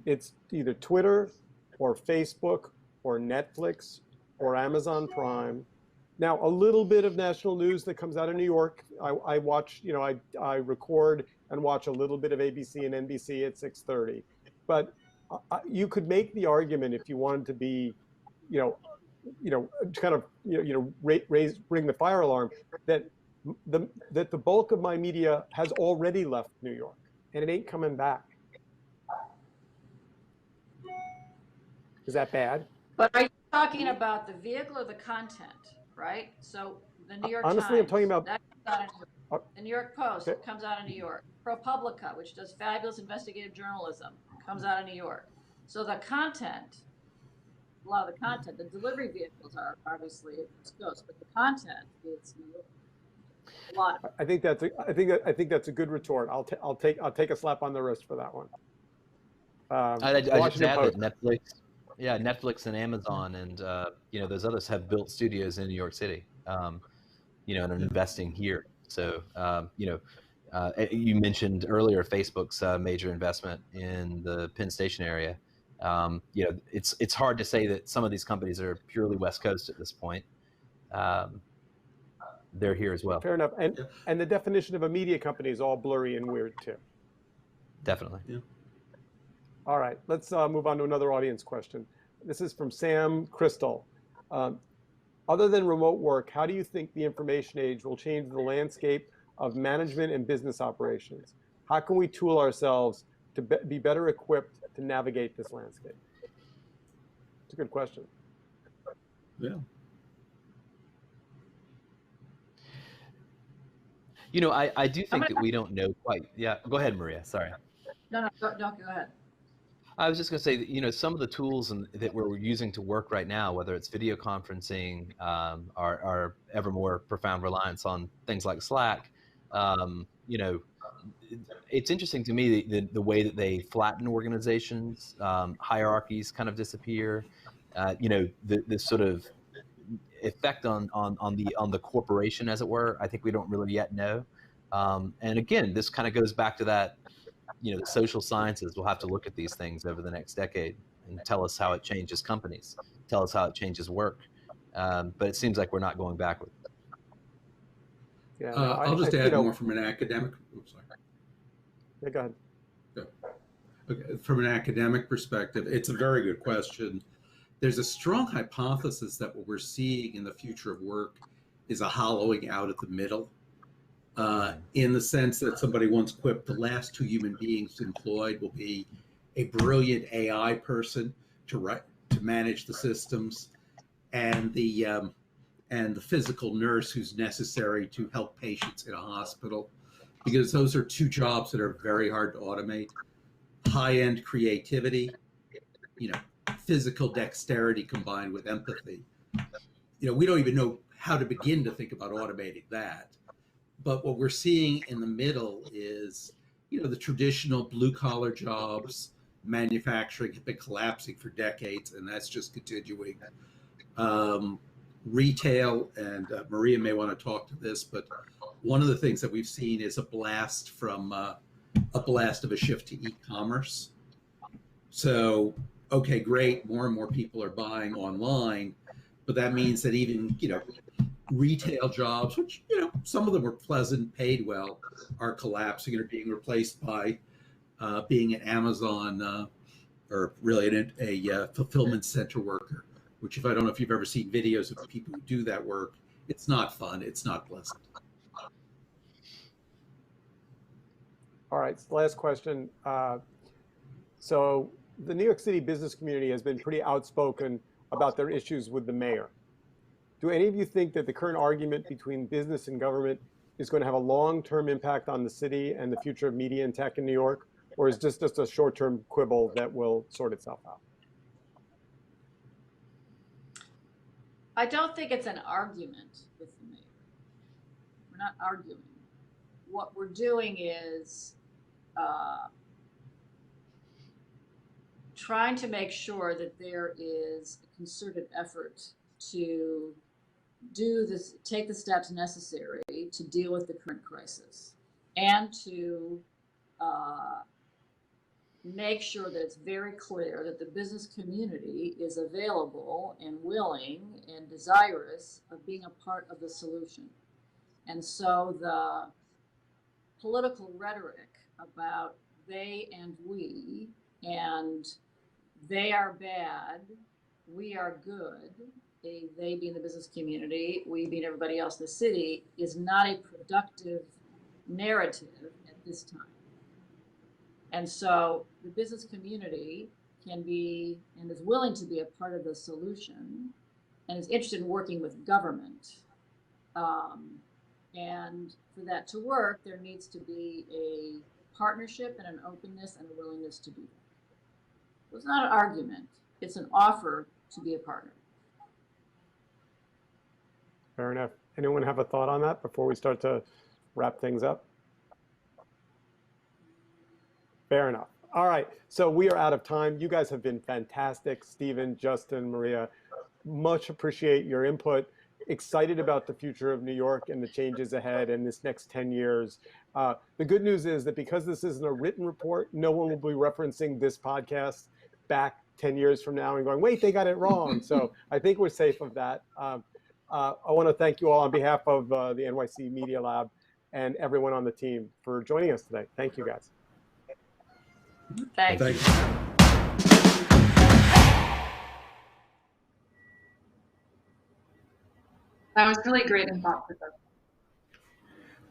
It's either Twitter or Facebook or Netflix or Amazon Prime. Now, a little bit of national news that comes out of New York. I watch, I record and watch a little bit of ABC and NBC at 6:30. But you could make the argument, if you wanted to be, kind of, ring the fire alarm, that the bulk of my media has already left New York and it ain't coming back. Is that bad? But are you talking about the vehicle or the content? Right? So the New York Honestly, Times, I'm talking about that comes out of New York. The New York Post comes out of New York. ProPublica, which does fabulous investigative journalism, comes out of New York. So the content, a lot of the content, the delivery vehicles are obviously West Coast, but the content is New York. A lot of it. I think that's a good retort. I'll take a slap on the wrist for that one. I just add that Netflix and Amazon and those others have built studios in New York City, and are investing here. So you mentioned earlier Facebook's major investment in the Penn Station area. It's hard to say that some of these companies are purely West Coast at this point. They're here as well. Fair enough. And the definition of a media company is all blurry and weird too. Definitely. Yeah. All right, let's move on to another audience question. This is from Sam Crystal. Other than remote work, how do you think the information age will change the landscape of management and business operations? How can we tool ourselves to be better equipped to navigate this landscape? It's a good question. Yeah. I do think that we don't know quite. Yeah, go ahead, Maria. Sorry. No, go ahead. I was just going to say that, some of the tools that we're using to work right now, whether it's video conferencing, our ever more profound reliance on things like Slack, it's interesting to me the way that they flatten organizations, hierarchies kind of disappear, the sort of effect on the corporation, as it were. I think we don't really yet know. And again, this kind of goes back to that. The social sciences will have to look at these things over the next decade and tell us how it changes companies, tell us how it changes work. But it seems like we're not going backward. Yeah, I'll just add more from an academic. Oops, sorry. Yeah, go ahead. Yeah. Okay, from an academic perspective, it's a very good question. There's a strong hypothesis that what we're seeing in the future of work is a hollowing out at the middle, in the sense that somebody once quipped the last two human beings employed will be a brilliant AI person to manage the systems, and the physical nurse who's necessary to help patients in a hospital, because those are two jobs that are very hard to automate. High-end creativity, physical dexterity combined with empathy. We don't even know how to begin to think about automating that. But what we're seeing in the middle is, the traditional blue-collar jobs, manufacturing have been collapsing for decades, and that's just continuing. Retail, and Maria may want to talk to this, but one of the things that we've seen is a blast of a shift to e-commerce. So, okay, great, more and more people are buying online, but that means that even, retail jobs, which, some of them were pleasant, paid well, are collapsing and are being replaced by being an Amazon or really a fulfillment center worker, which, if I don't know if you've ever seen videos of people who do that work, it's not fun, it's not pleasant. All right, last question. So the New York City business community has been pretty outspoken about their issues with the mayor. Do any of you think that the current argument between business and government is going to have a long-term impact on the city and the future of media and tech in New York? Or is this just a short-term quibble that will sort itself out? I don't think it's an argument with the mayor. We're not arguing. What we're doing is trying to make sure that there is a concerted effort to take the steps necessary to deal with the current crisis, and to make sure that it's very clear that the business community is available and willing and desirous of being a part of the solution. And so the political rhetoric about they and we, and they are bad, we are good, they being the business community, we being everybody else in the city, is not a productive narrative at this time. And so the business community can be and is willing to be a part of the solution and is interested in working with government. And for that to work, there needs to be a partnership and an openness and a willingness to do that. So it's not an argument, it's an offer to be a partner. Fair enough. Anyone have a thought on that before we start to wrap things up? Fair enough. All right, so we are out of time. You guys have been fantastic. Stephen, Justin, Maria, much appreciate your input. Excited about the future of New York and the changes ahead in this next 10 years. The good news is that because this isn't a written report, no one will be referencing this podcast back 10 years from now and going, wait, they got it wrong. So I think we're safe of that. I want to thank you all on behalf of the NYC Media Lab and everyone on the team for joining us today. Thank you, guys. Thanks. Thank you. That was really great and thought-provoking.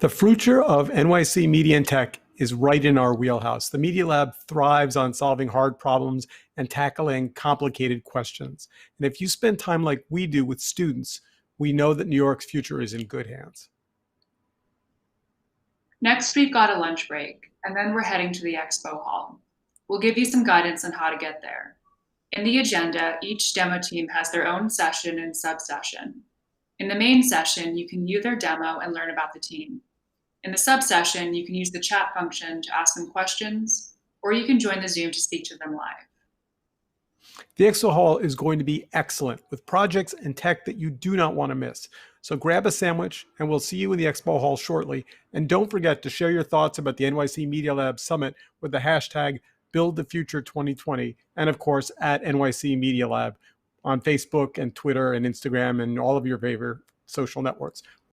The future of NYC Media and Tech is right in our wheelhouse. The Media Lab thrives on solving hard problems and tackling complicated questions. And if you spend time like we do with students, we know that New York's future is in good hands. Next, we've got a lunch break, and then we're heading to the expo hall. We'll give you some guidance on how to get there. In the agenda, each demo team has their own session and sub-session. In the main session, you can view their demo and learn about the team. In the sub-session, you can use the chat function to ask them questions, or you can join the Zoom to speak to them live. The Expo Hall is going to be excellent with projects and tech that you do not want to miss. So grab a sandwich and we'll see you in the Expo Hall shortly. And don't forget to share your thoughts about the NYC Media Lab Summit with the hashtag BuildTheFuture2020 and of course at NYC Media Lab on Facebook and Twitter and Instagram and all of your favorite social networks.